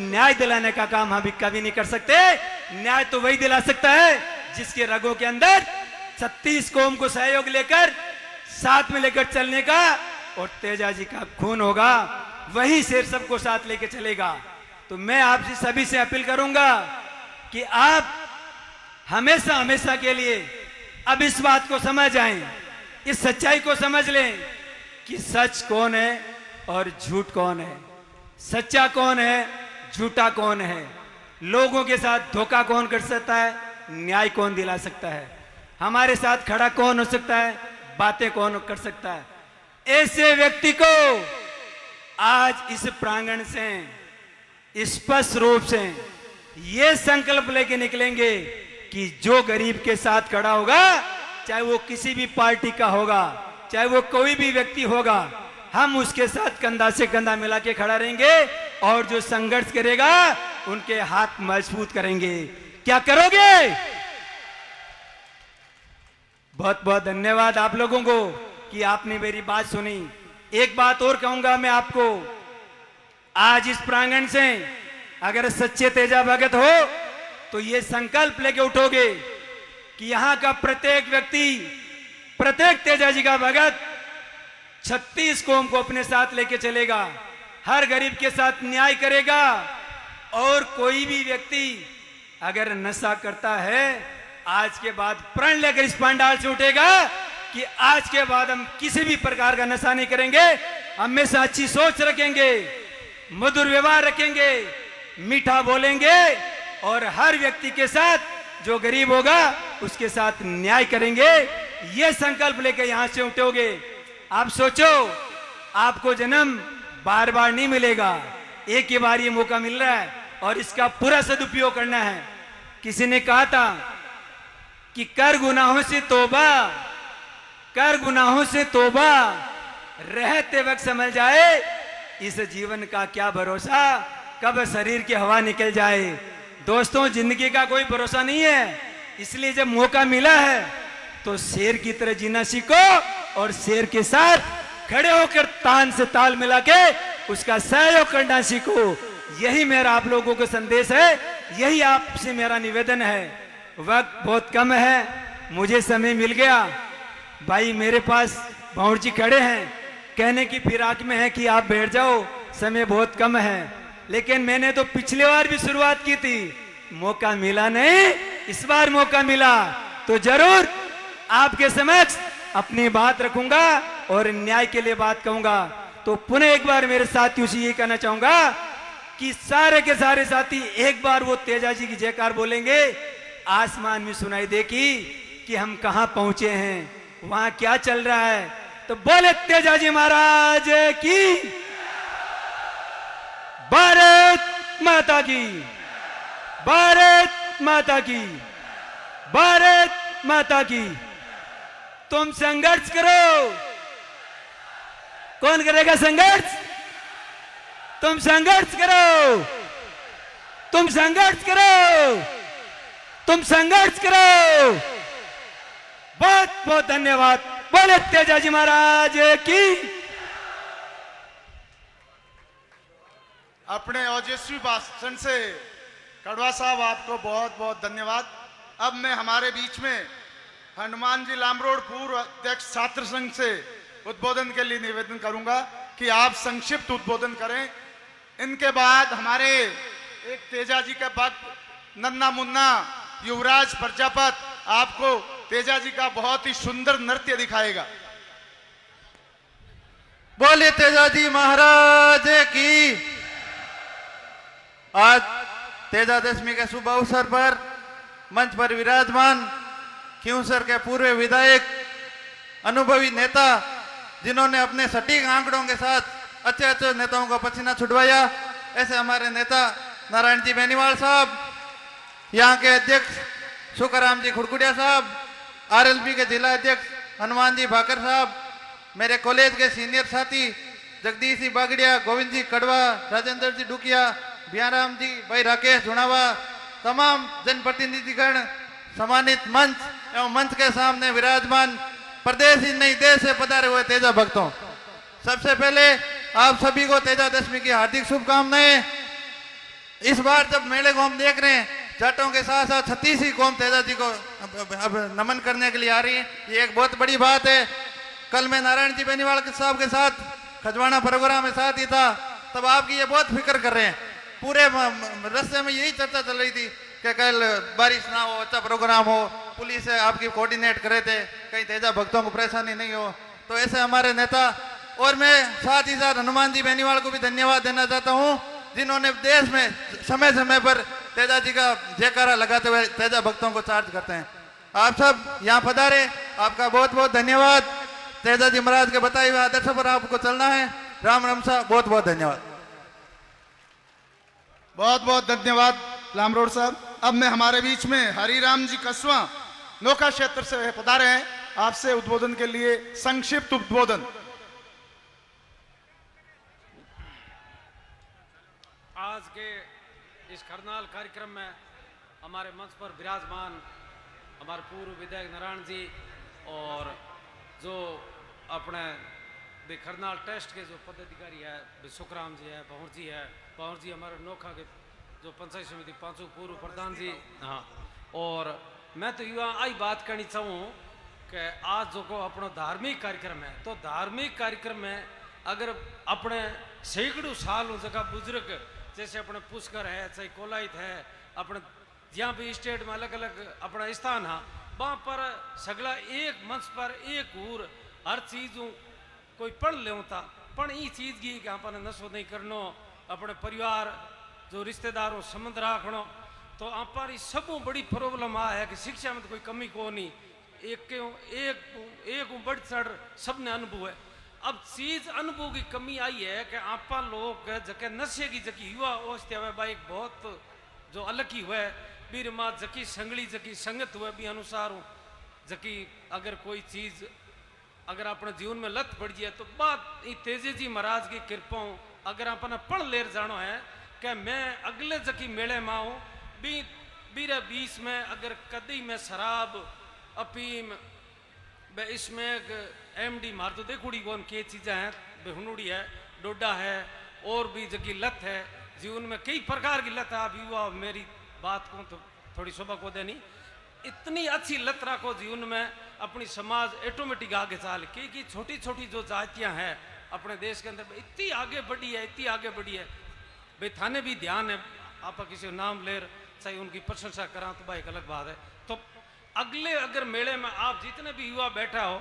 न्याय दिलाने का काम हम कभी नहीं कर सकते। न्याय तो वही दिला सकता है जिसके रगों के अंदर 36 कौम को सहयोग लेकर साथ में लेकर चलने का और तेजा जी का खून होगा, वही शेर सबको साथ लेकर चलेगा। तो मैं आपसे सभी से अपील करूंगा कि आप हमेशा हमेशा के लिए अब इस बात को समझ आए, इस सच्चाई को समझ लें कि सच कौन है और झूठ कौन है, सच्चा कौन है, झूठा कौन है, लोगों के साथ धोखा कौन कर सकता है, न्याय कौन दिला सकता है, हमारे साथ खड़ा कौन हो सकता है, बातें कौन कर सकता है। ऐसे व्यक्ति को आज इस प्रांगण से स्पष्ट रूप से यह संकल्प लेके निकलेंगे कि जो गरीब के साथ खड़ा होगा, चाहे वो किसी भी पार्टी का होगा, चाहे वो कोई भी व्यक्ति होगा, हम उसके साथ कंधा से कंधा मिला के खड़ा रहेंगे और जो संघर्ष करेगा उनके हाथ मजबूत करेंगे। क्या करोगे? बहुत बहुत धन्यवाद आप लोगों को कि आपने मेरी बात सुनी। एक बात और कहूंगा मैं आपको, आज इस प्रांगण से अगर सच्चे तेजा भगत हो तो ये संकल्प लेके उठोगे कि यहां का प्रत्येक व्यक्ति, प्रत्येक तेजा जी का भगत 36 कौम को अपने साथ लेके चलेगा, हर गरीब के साथ न्याय करेगा। और कोई भी व्यक्ति अगर नशा करता है, आज के बाद प्रण लेकर इस पंडाल से उठेगा कि आज के बाद हम किसी भी प्रकार का नशा नहीं करेंगे, हमेशा अच्छी सोच रखेंगे, मधुर व्यवहार रखेंगे, मीठा बोलेंगे और हर व्यक्ति के साथ जो गरीब होगा उसके साथ न्याय करेंगे। ये संकल्प लेकर यहां से उठोगे। आप सोचो, आपको जन्म बार बार नहीं मिलेगा, एक ही बार ये मौका मिल रहा है और इसका पूरा सदुपयोग करना है। किसी ने कहा था कि कर गुनाहों से तौबा, कर गुनाहों से तौबा, रहते वक्त समझ जाए इस जीवन का क्या भरोसा, कब शरीर की हवा निकल जाए। दोस्तों, जिंदगी का कोई भरोसा नहीं है, इसलिए जब मौका मिला है तो शेर की तरह जीना सीखो और शेर के साथ खड़े होकर तान से ताल मिला के उसका सहयोग करना सीखो। यही मेरा आप लोगों को संदेश है, यही आपसे मेरा निवेदन है। वक्त बहुत कम है, मुझे समय मिल गया। भाई मेरे पास भौर जी खड़े हैं, कहने की फिराक में है कि आप बैठ जाओ, समय बहुत कम है। लेकिन मैंने तो पिछले बार भी शुरुआत की थी, मौका मिला नहीं, इस बार मौका मिला तो जरूर आपके समक्ष अपनी बात रखूंगा और न्याय के लिए बात कहूंगा। तो पुनः एक बार मेरे साथियों से ये कहना चाहूंगा कि सारे के सारे साथी एक बार वो तेजा जी की जयकार बोलेंगे, आसमान में सुनाई देगी कि हम कहां पहुंचे हैं, वहां क्या चल रहा है। तो बोले तेजा जी महाराज की, भारत माता की, भारत माता की, भारत माता की। तुम संघर्ष करो। कौन करेगा संघर्ष? तुम संघर्ष करो, तुम संघर्ष करो, तुम संघर्ष करो। बहुत बहुत धन्यवाद। बोले तेजा जी महाराज की। अपने ओजस्वी भाषण से कड़वा साहब आपको बहुत बहुत धन्यवाद। अब मैं हमारे बीच में हनुमान जी लामरोड पूर्व अध्यक्ष छात्र संघ से उद्बोधन के लिए निवेदन करूंगा कि आप संक्षिप्त उद्बोधन करें। इनके बाद हमारे एक तेजा जी का भक्त नन्ना मुन्ना युवराज प्रजापत आपको तेजा जी का बहुत ही सुंदर नृत्य दिखाएगा। बोलिए तेजा जी महाराज की। आज तेजा दशमी के शुभ अवसर पर मंच पर विराजमान खींवसर के पूर्व विधायक, अनुभवी नेता, जिन्होंने अपने सटीक आंकड़ों के साथ अच्छे अच्छे नेताओं का पसीना छुटवाया, ऐसे हमारे नेता नारायण जी बेनीवाल साहब, यहाँ के अध्यक्ष सुखराम जी खुड़कुड़िया साहब, आरएलपी के जिला अध्यक्ष हनुमान जी भाकर साहब, मेरे कॉलेज के सीनियर साथी जगदीश जी बागड़िया, गोविंद जी कड़वा, राजेंद्र जी डुकिया, बियाराम जी, भाई राकेश जुणावा, तमाम जनप्रतिनिधिगण, सम्मानित मंच एवं मंच के सामने विराजमान प्रदेश ही नहीं देश से पधारे हुए तेजा भक्तों, सबसे पहले आप सभी को तेजा दशमी की हार्दिक शुभकामनाएं। इस बार जब मेले को हम देख रहे हैं, जाटों के साथ साथ 36 कौम तेजा जी को अब नमन करने के लिए आ रही है, ये एक बहुत बड़ी बात है। कल मैं नारायण जी बेनीवाल के साहब के साथ खजवाना प्रोग्राम में साथ ही था, तब आपकी ये बहुत फिक्र कर रहे हैं। पूरे रास्ते में यही चर्चा चल रही थी कि कल बारिश ना हो, अच्छा प्रोग्राम हो, पुलिस से आपकी कोऑर्डिनेट करे थे, कहीं तेजा भक्तों को परेशानी नहीं हो। तो ऐसे हमारे नेता, और मैं साथ ही साथ हनुमान जी बेनीवाल को भी धन्यवाद देना चाहता हूँ, जिन्होंने देश में समय समय पर तेजा जी का जयकारा लगाते हुए तेजा भक्तों को चार्ज करते हैं। आप सब यहाँ पधारे, आपका बहुत बहुत धन्यवाद। तेजा जी महाराज के बताए हुए आदर्शों पर आपको चलना है। राम राम साहब, बहुत बहुत धन्यवाद। बहुत बहुत धन्यवाद लामरोड साहब। अब मैं हमारे बीच में हरिराम जी कसवा नौका क्षेत्र से पधारे हैं, आपसे उद्बोधन के लिए संक्षिप्त उद्बोधन। आज के इस खरनाल कार्यक्रम में हमारे मंच पर विराजमान हमारे पूर्व विधायक नारायण जी और जो अपने खरनाल टेस्ट के जो पदाधिकारी है सुखराम जी है, पहुर जी हमारे नोखा के जो पंचायत समिति पांचों पूर्व प्रधान जी। हाँ, और मैं तो युवा आई बात करनी चाहूँ कि आज जो को अपना धार्मिक कार्यक्रम है, तो धार्मिक कार्यक्रम में अगर अपने सैकड़ों साल जगह बुजुर्ग जैसे अपने पुष्कर है, चाहे कोलाइत है, अपने जहाँ भी स्टेट में अलग अलग अपना स्थान है, वहाँ पर सगला एक मंच पर एक हूर हर चीज़ कोई पढ़ लेता, पण ये चीज़ की कि अपन नशो नहीं करनो, अपने परिवार जो रिश्तेदारों संबंध रखनो। तो पर सब बड़ी प्रॉब्लम आ है कि शिक्षा में तो कोई कमी को नहीं, एक बढ़ चढ़ सबने अनुभव है। अब चीज अनुभव की कमी आई है कि आप लोग जके नशे की जकी युवा अवस्था में भाई बहुत जो अलग ही हुए बीर माँ जकी संगली जकी संगत हुए भी अनुसार हूँ जकी अगर कोई चीज अगर अपने जीवन में लत पड़ जाए तो बात तेजे जी महाराज की कृपा अगर अपने पढ़ लेर जानो है कि मैं अगले जकी मेले में आऊँ बीरे 20 में अगर कदी में शराब अफीम इसमें एमडी मार तो देखूड़ी कौन के चीज़ें हैं बेहुनुड़ी है डोडा है और भी जगी लत है जीवन में कई प्रकार की लत है। आप युवा मेरी बात को तो थोड़ी शोभा को देनी इतनी अच्छी लत रखो जीवन में अपनी समाज ऑटोमेटिक आगे चाल क्योंकि छोटी छोटी जो जातियां हैं अपने देश के अंदर इतनी आगे बढ़ी है भाई थाने भी ध्यान है आप किसी नाम ले चाहे उनकी प्रशंसा करा तो भाई एक अलग बात है। तो अगले अगर मेले में आप जितने भी युवा बैठा हो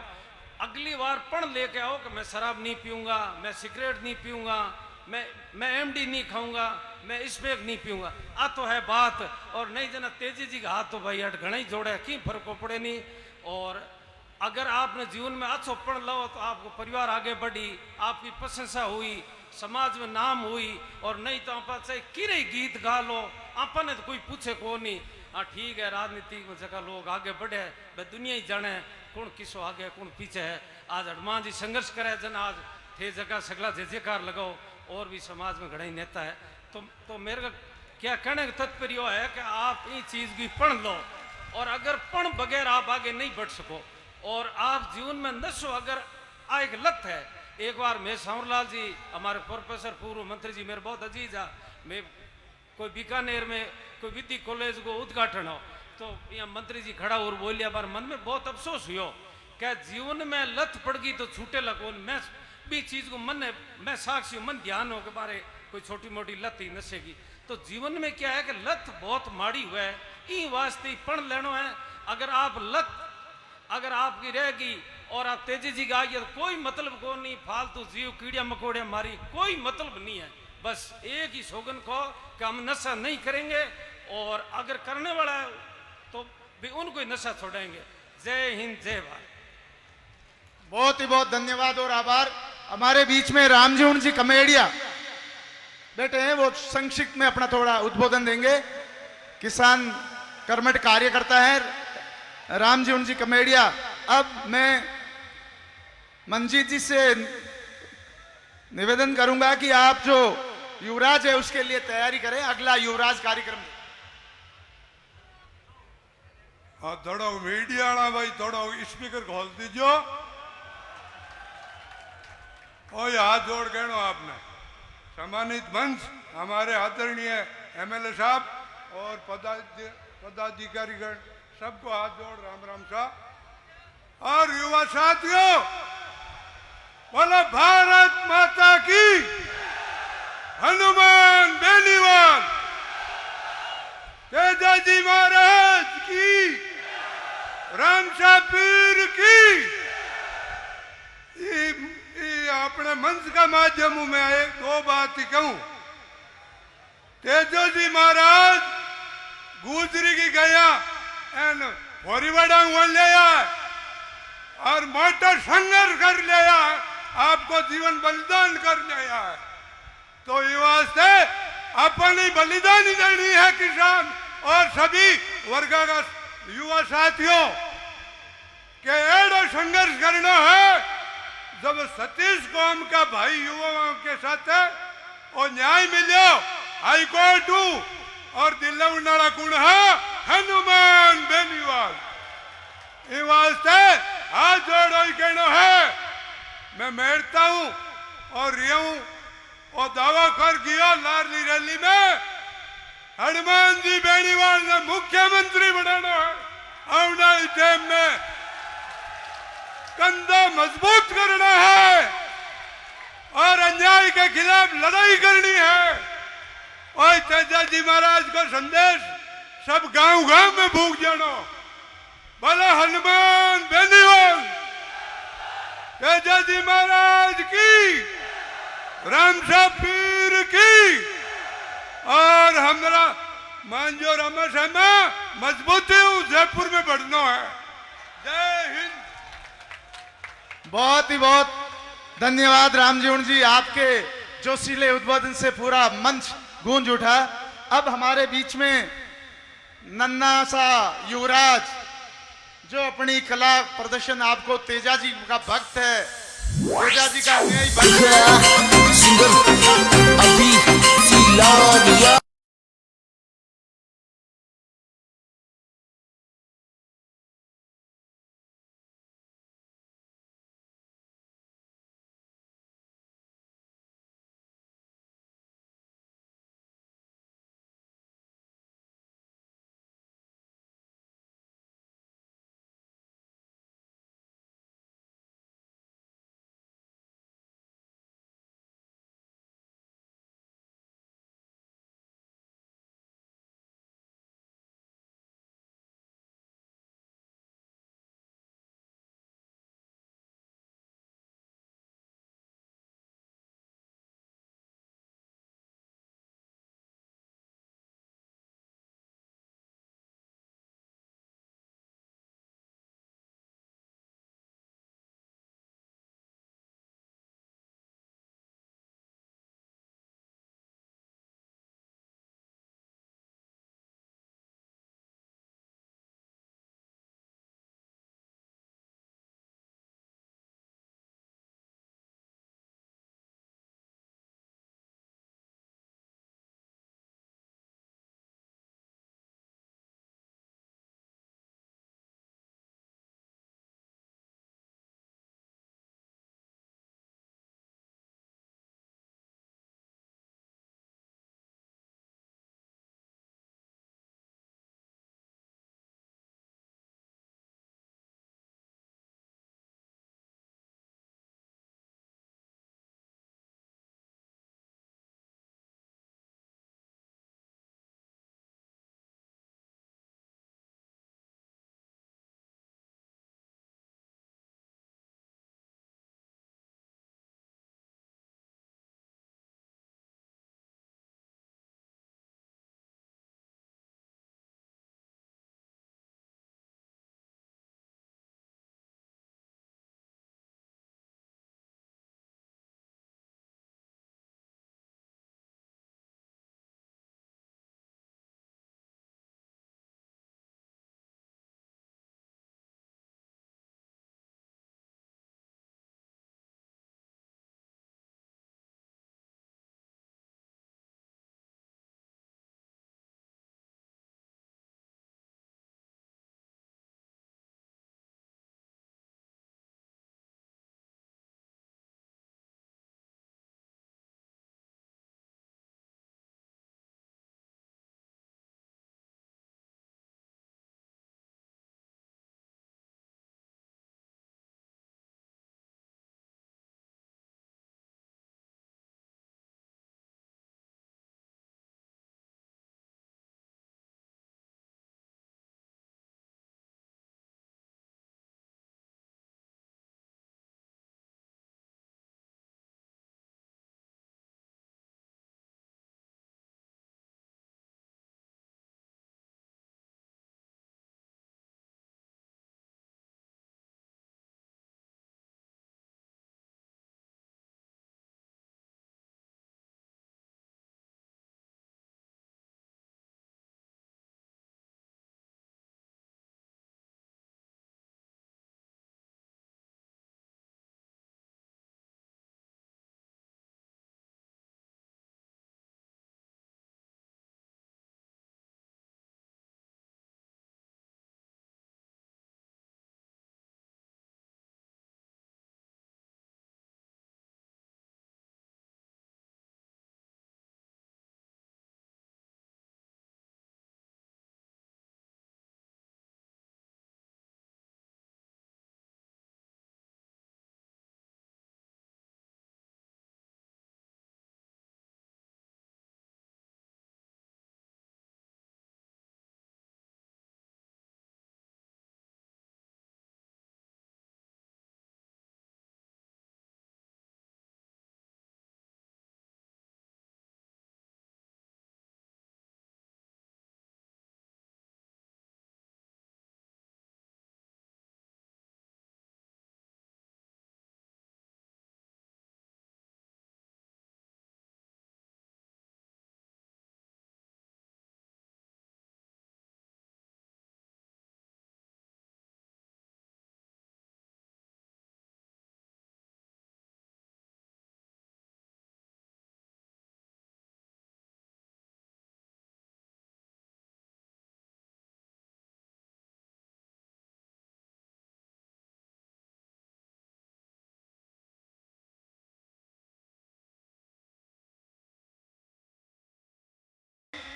अगली बार पढ़ लेके आओ कि मैं शराब नहीं पीऊंगा, मैं सिगरेट नहीं पीऊंगा, मैं एमडी नहीं खाऊंगा, मैं स्मोक नहीं पीऊंगा। आ तो है बात और नहीं जना तेजी जी का हाथ तो भाई अट घना ही जोड़े की फर्क को पड़े नहीं। और अगर आपने जीवन में अच्छो पढ़ लो तो आपको परिवार आगे बढ़ी, आपकी प्रशंसा हुई, समाज में नाम हुई। और नहीं तो आप चाहे किरे गीत गा लो आपने तो कोई पूछे को नहीं। हाँ ठीक है राजनीति में जगह लोग आगे बढ़े वह दुनिया ही जाने कौन किसो आगे कौन पीछे है। आज हनुमान जी संघर्ष करे जन आज थे जगह सगला जय जयकार लगाओ और भी समाज में घड़ा ही नेता है। तो मेरे का क्या कहने का तात्पर्य है कि आप ये चीज़ की पढ़ लो और अगर पढ़ बगैर आप आगे नहीं बढ़ सको और आप जीवन में नशो अगर एक लत है। एक बार मैं सांवरलाल जी हमारे प्रोफेसर पूर्व मंत्री जी मेरे बहुत अजीज है, मैं कोई बीकानेर में कोई विधि कॉलेज को उद्घाटन हो तो यहाँ मंत्री जी खड़ा और बोलिया बार मन में बहुत अफसोस हुआ क्या जीवन में लत पड़ गई तो छूटे लगो। मैं भी चीज को मन मैं साक्षी मन ध्यान हो के बारे कोई छोटी मोटी लत ही नशे की। तो जीवन में क्या है कि लत बहुत माड़ी हुआ है ई वास्ते पढ़ लेनो है। अगर आप लत अगर आपकी रहेगी और आप तेजी जी गाई तो कोई मतलब को नहीं, फालतू जीव कीड़िया मकोड़े मारी कोई मतलब नहीं है। बस एक ही सोगन को कि हम नशा नहीं करेंगे और अगर करने वाला है तो भी उनको ही नशा छोड़ेंगे। जय हिंद जय भारत। बहुत ही बहुत धन्यवाद और आभार। हमारे बीच में रामजीवन जी कमेडिया बैठे हैं, वो संक्षिप्त में अपना थोड़ा उद्बोधन देंगे। किसान कर्मठ कार्यकर्ता है रामजीवन जी कमेडिया। अब मैं मंजीत जी से निवेदन करूंगा कि आप जो युवराज है उसके लिए तैयारी करें, अगला युवराज कार्यक्रम। हाँ थोड़ा मीडिया वाला भाई थोड़ा स्पीकर खोल दीजिए। और हाथ जोड़ कहना आपने सम्मानित मंच हमारे आदरणीय एमएलए साहब और पदाधिकारीगण सबको हाथ जोड़ राम राम साहब। और युवा साथियों, बोलो भारत माता की, हनुमान बेनीवाल, तेजाजी महाराज की, रामशाह पीर की। ये अपने मंच का माध्यम में एक दो बात ही कहूं। तेजोजी महाराज गुजरी की गया एन होरीवाड़ा लिया और मोटा संघर्ष कर लिया, आपको जीवन बलिदान कर लिया है। तो ये वास्ते अपनी बलिदान ही देनी है किसान और सभी वर्ग का युवा साथियों के एडो संघर्ष करना है। जब सतीश कौम का भाई युवाओं के साथ और न्याय मिलो हाई कोर्ट और दिल्ली उन्नाड़ा कुण है हनुमान बेनीवाल। ये वास्ते हाथ जोड़ो ही कहना है। मैं मेरता हूं और रियाऊं और दावा कर गया लाडली रैली में हनुमान जी बेनीवाल ने मुख्यमंत्री बनाना है। आने वाले टाइम में कंधा मजबूत करना है और अन्याय के खिलाफ लड़ाई करनी है। और तेजाजी महाराज को संदेश सब गांव गांव में भूख जानो। बोला हनुमान बेनीवाल, तेजाजी महाराज की, रामशाह पीर की। और हमारा मांझो रमेश है मैं मजबूती जयपुर में बढ़ना है। जय हिंद। बहुत ही बहुत धन्यवाद रामजीवन जी, आपके जोशीले उद्बोधन से पूरा मंच गूंज उठा। अब हमारे बीच में नन्ना सा युवराज जो अपनी कला प्रदर्शन आपको तेजाजी का भक्त है, तेजाजी का अन्यायी भक्त है।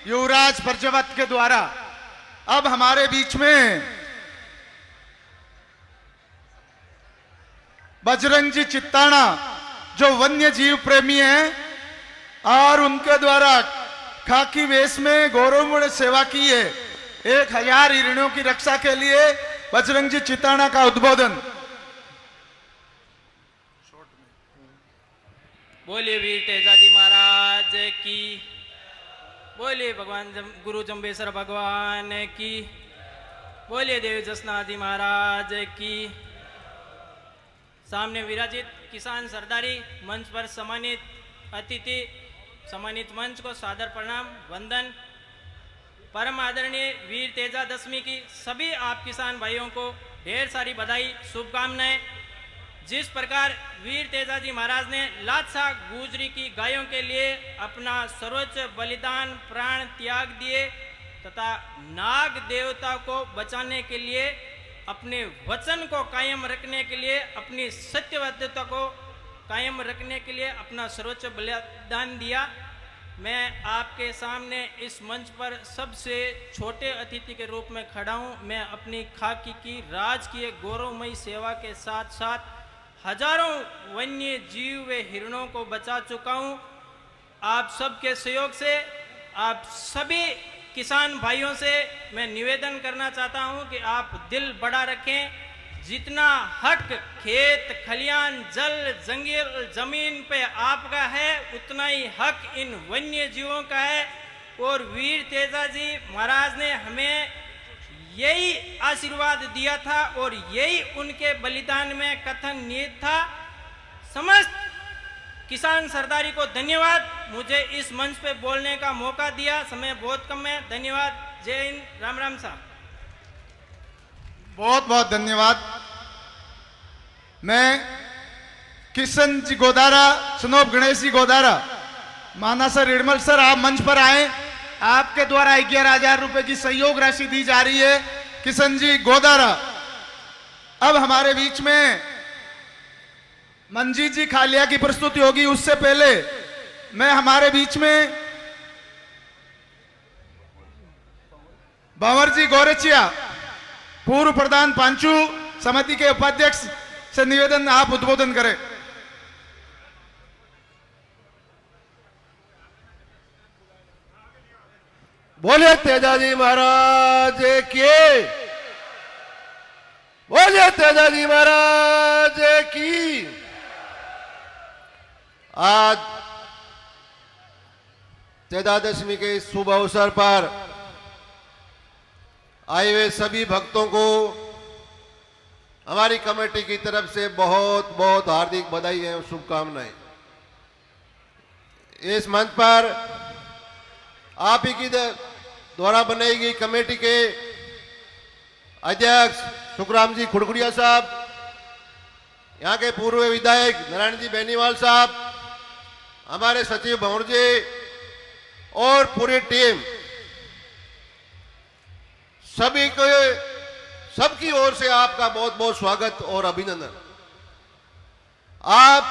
युवराज प्रजावत के द्वारा अब हमारे बीच में बजरंग जी चित्ताना जो वन्य जीव प्रेमी हैं और उनके द्वारा खाकी वेश में गौरवपूर्ण सेवा की है, 1000 हिरणों की रक्षा के लिए बजरंग जी चित्ताना का उद्बोधन। बोलिए वीर तेजाजी महाराज की, बोलिए भगवान गुरु जम्बेश्वर भगवान की, बोलिए देव जसनाथ जी महाराज की। सामने विराजित किसान सरदारी, मंच पर सम्मानित अतिथि, सम्मानित मंच को सादर प्रणाम वंदन। परम आदरणीय वीर तेजा दशमी की सभी आप किसान भाइयों को ढेर सारी बधाई, शुभकामनाएं। जिस प्रकार वीर तेजाजी महाराज ने लादशाह गुजरी की गायों के लिए अपना सर्वोच्च बलिदान प्राण त्याग दिए तथा नाग देवता को बचाने के लिए अपने वचन को कायम रखने के लिए, अपनी सत्यवद्धता को कायम रखने के लिए अपना सर्वोच्च बलिदान दिया, मैं आपके सामने इस मंच पर सबसे छोटे अतिथि के रूप में खड़ा हूं। मैं अपनी खाकी की राजकीय गौरवमयी सेवा के साथ साथ हजारों वन्य जीव व हिरणों को बचा चुका हूं। आप सबके सहयोग से, आप सभी किसान भाइयों से मैं निवेदन करना चाहता हूं कि आप दिल बड़ा रखें। जितना हक खेत खलियान जल जंगल जमीन पे आपका है, उतना ही हक इन वन्य जीवों का है। और वीर तेजाजी महाराज ने हमें यही आशीर्वाद दिया था और यही उनके बलिदान में कथन निहित था। समस्त किसान सरदारी को धन्यवाद, मुझे इस मंच पे बोलने का मौका दिया। समय बहुत कम है, धन्यवाद। जय हिंद, राम राम साहब। बहुत बहुत धन्यवाद। मैं किशन जी गोदारा, सनोप गणेश जी गोदारा, माना सर, रिडमल सर, आप मंच पर आए। आपके द्वारा 11,000 रुपए की सहयोग राशि दी जा रही है। किशन जी गोदारा। अब हमारे बीच में मंजीत जी खालिया की प्रस्तुति होगी। उससे पहले मैं हमारे बीच में भंवर जी गोरचिया, पूर्व प्रधान पांचू समिति के उपाध्यक्ष से निवेदन, आप उद्बोधन करें। बोलिए तेजाजी महाराज की, बोलिए तेजाजी महाराज की। आज तेजादशमी के इस शुभ अवसर पर आए हुए सभी भक्तों को हमारी कमेटी की तरफ से बहुत बहुत हार्दिक बधाई एवं शुभकामनाएं। इस मंच पर आप ही की द्वारा बनाई गई कमेटी के अध्यक्ष सुखराम जी खुड़कुड़िया साहब, यहाँ के पूर्व विधायक नारायण जी बेनीवाल साहब, हमारे सचिव भंवर जी और पूरी टीम, सभी को सबकी ओर से आपका बहुत बहुत स्वागत और अभिनंदन। आप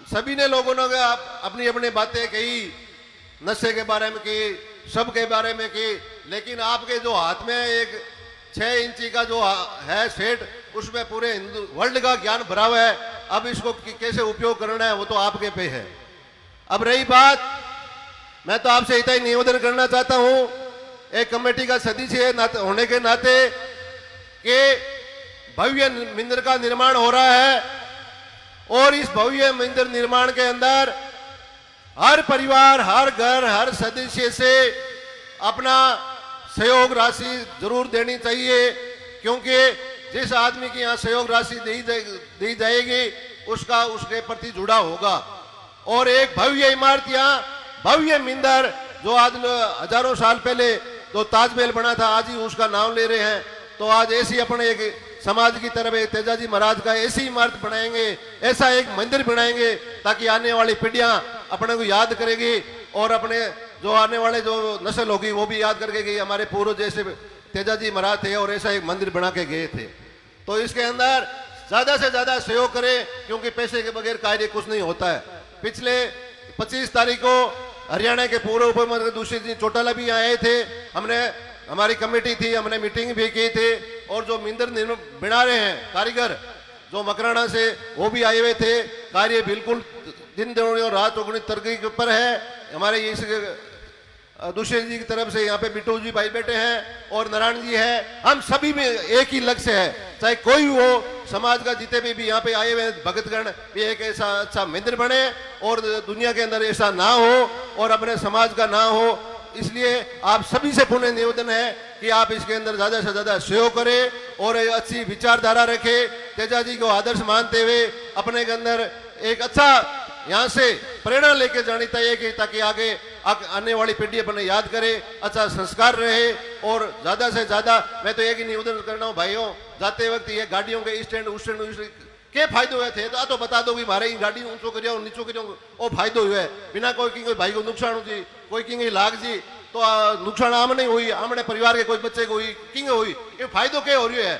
सभी ने लोगों ने आप अपनी अपनी बातें कही, नशे के बारे में की, सब के बारे में की, लेकिन आपके जो हाथ में एक 6 इंची का जो है सेट, उसमें पूरे हिंदू वर्ल्ड का ज्ञान भरा हुआ है। अब इसको कैसे उपयोग करना है वो तो आपके पे है। अब रही बात, मैं तो आपसे इतना ही निवेदन करना चाहता हूं, एक कमेटी का सदस्य होने के नाते कि भव्य मंदिर का निर्माण हो रहा है और इस भव्य मंदिर निर्माण के अंदर हर परिवार, हर घर, हर सदस्य से अपना सहयोग राशि जरूर देनी चाहिए, क्योंकि जिस आदमी की यहाँ सहयोग राशि दी जाएगी उसका उसके प्रति जुड़ा होगा। और एक भव्य इमारत यहाँ, भव्य मंदिर जो आज हजारों साल पहले जो ताजमहल बना था, आज ही उसका नाम ले रहे हैं। तो आज ऐसी अपने एक समाज की तरफ तेजाजी महाराज का ऐसी इमारत बनाएंगे, ऐसा एक मंदिर बनाएंगे ताकि आने वाली पीढ़ियां अपने को याद करेगी और अपने जो आने वाले जो नस्ल होगी वो भी याद करके कि हमारे पूर्व जैसे तेजाजी महाराज थे और ऐसा एक मंदिर बना के गए थे। तो इसके अंदर ज्यादा से ज्यादा सहयोग करें, क्योंकि पैसे के बगैर कार्य कुछ नहीं होता है। पिछले 25 तारीख को हरियाणा के पूर्व उप मुख्यमंत्री दुष्यंत सिंह चौटाला भी आए थे। हमने हमारी कमेटी थी, हमने मीटिंग भी की थी। और जो मंदिर बना रहे हैं कारीगर जो मकराना से, वो भी आए हुए थे। कार्य बिल्कुल दिन दोगुनी और रात चौगुनी तरक्की के ऊपर है। हमारे इस दुष्यंत जी की तरफ से यहाँ पे बिट्टू जी भाई बैठे हैं और नारायण जी है। हम सभी में एक ही लक्ष्य है, चाहे कोई भी हो, समाज का जितने भी यहाँ पे आए हुए भगतगण भी एक ऐसा अच्छा मंदिर बने और दुनिया के अंदर ऐसा ना हो और अपने समाज का ना हो। इसलिए आप सभी से पुनः निवेदन है कि आप इसके अंदर ज्यादा से ज्यादा सहयोग करें और अच्छी विचारधारा रखें। तेजा जी को आदर्श मानते हुए अपने के अंदर एक अच्छा यहाँ से प्रेरणा लेके जानी चाहिए कि ताकि आगे आने वाली पीढ़ी अपने याद करे, अच्छा संस्कार रहे। और ज्यादा से ज्यादा मैं तो एक ही निवेदन करना हूँ भाइयों, जाते वक्त ये गाड़ियों के स्टैंड उस स्टैंड के फायदे हुए थे तो बता दो कि मारे गाड़ी ऊंचो करियो नीचो करियो वो फायदो हुए बिना कोई भाई को नुकसान हो जी, कोई की लाग जी तो नुकसान आम नहीं हुई, आमने परिवार के कोई बच्चे को हुई किंग हुई, ये फायदो क्या हो रही है।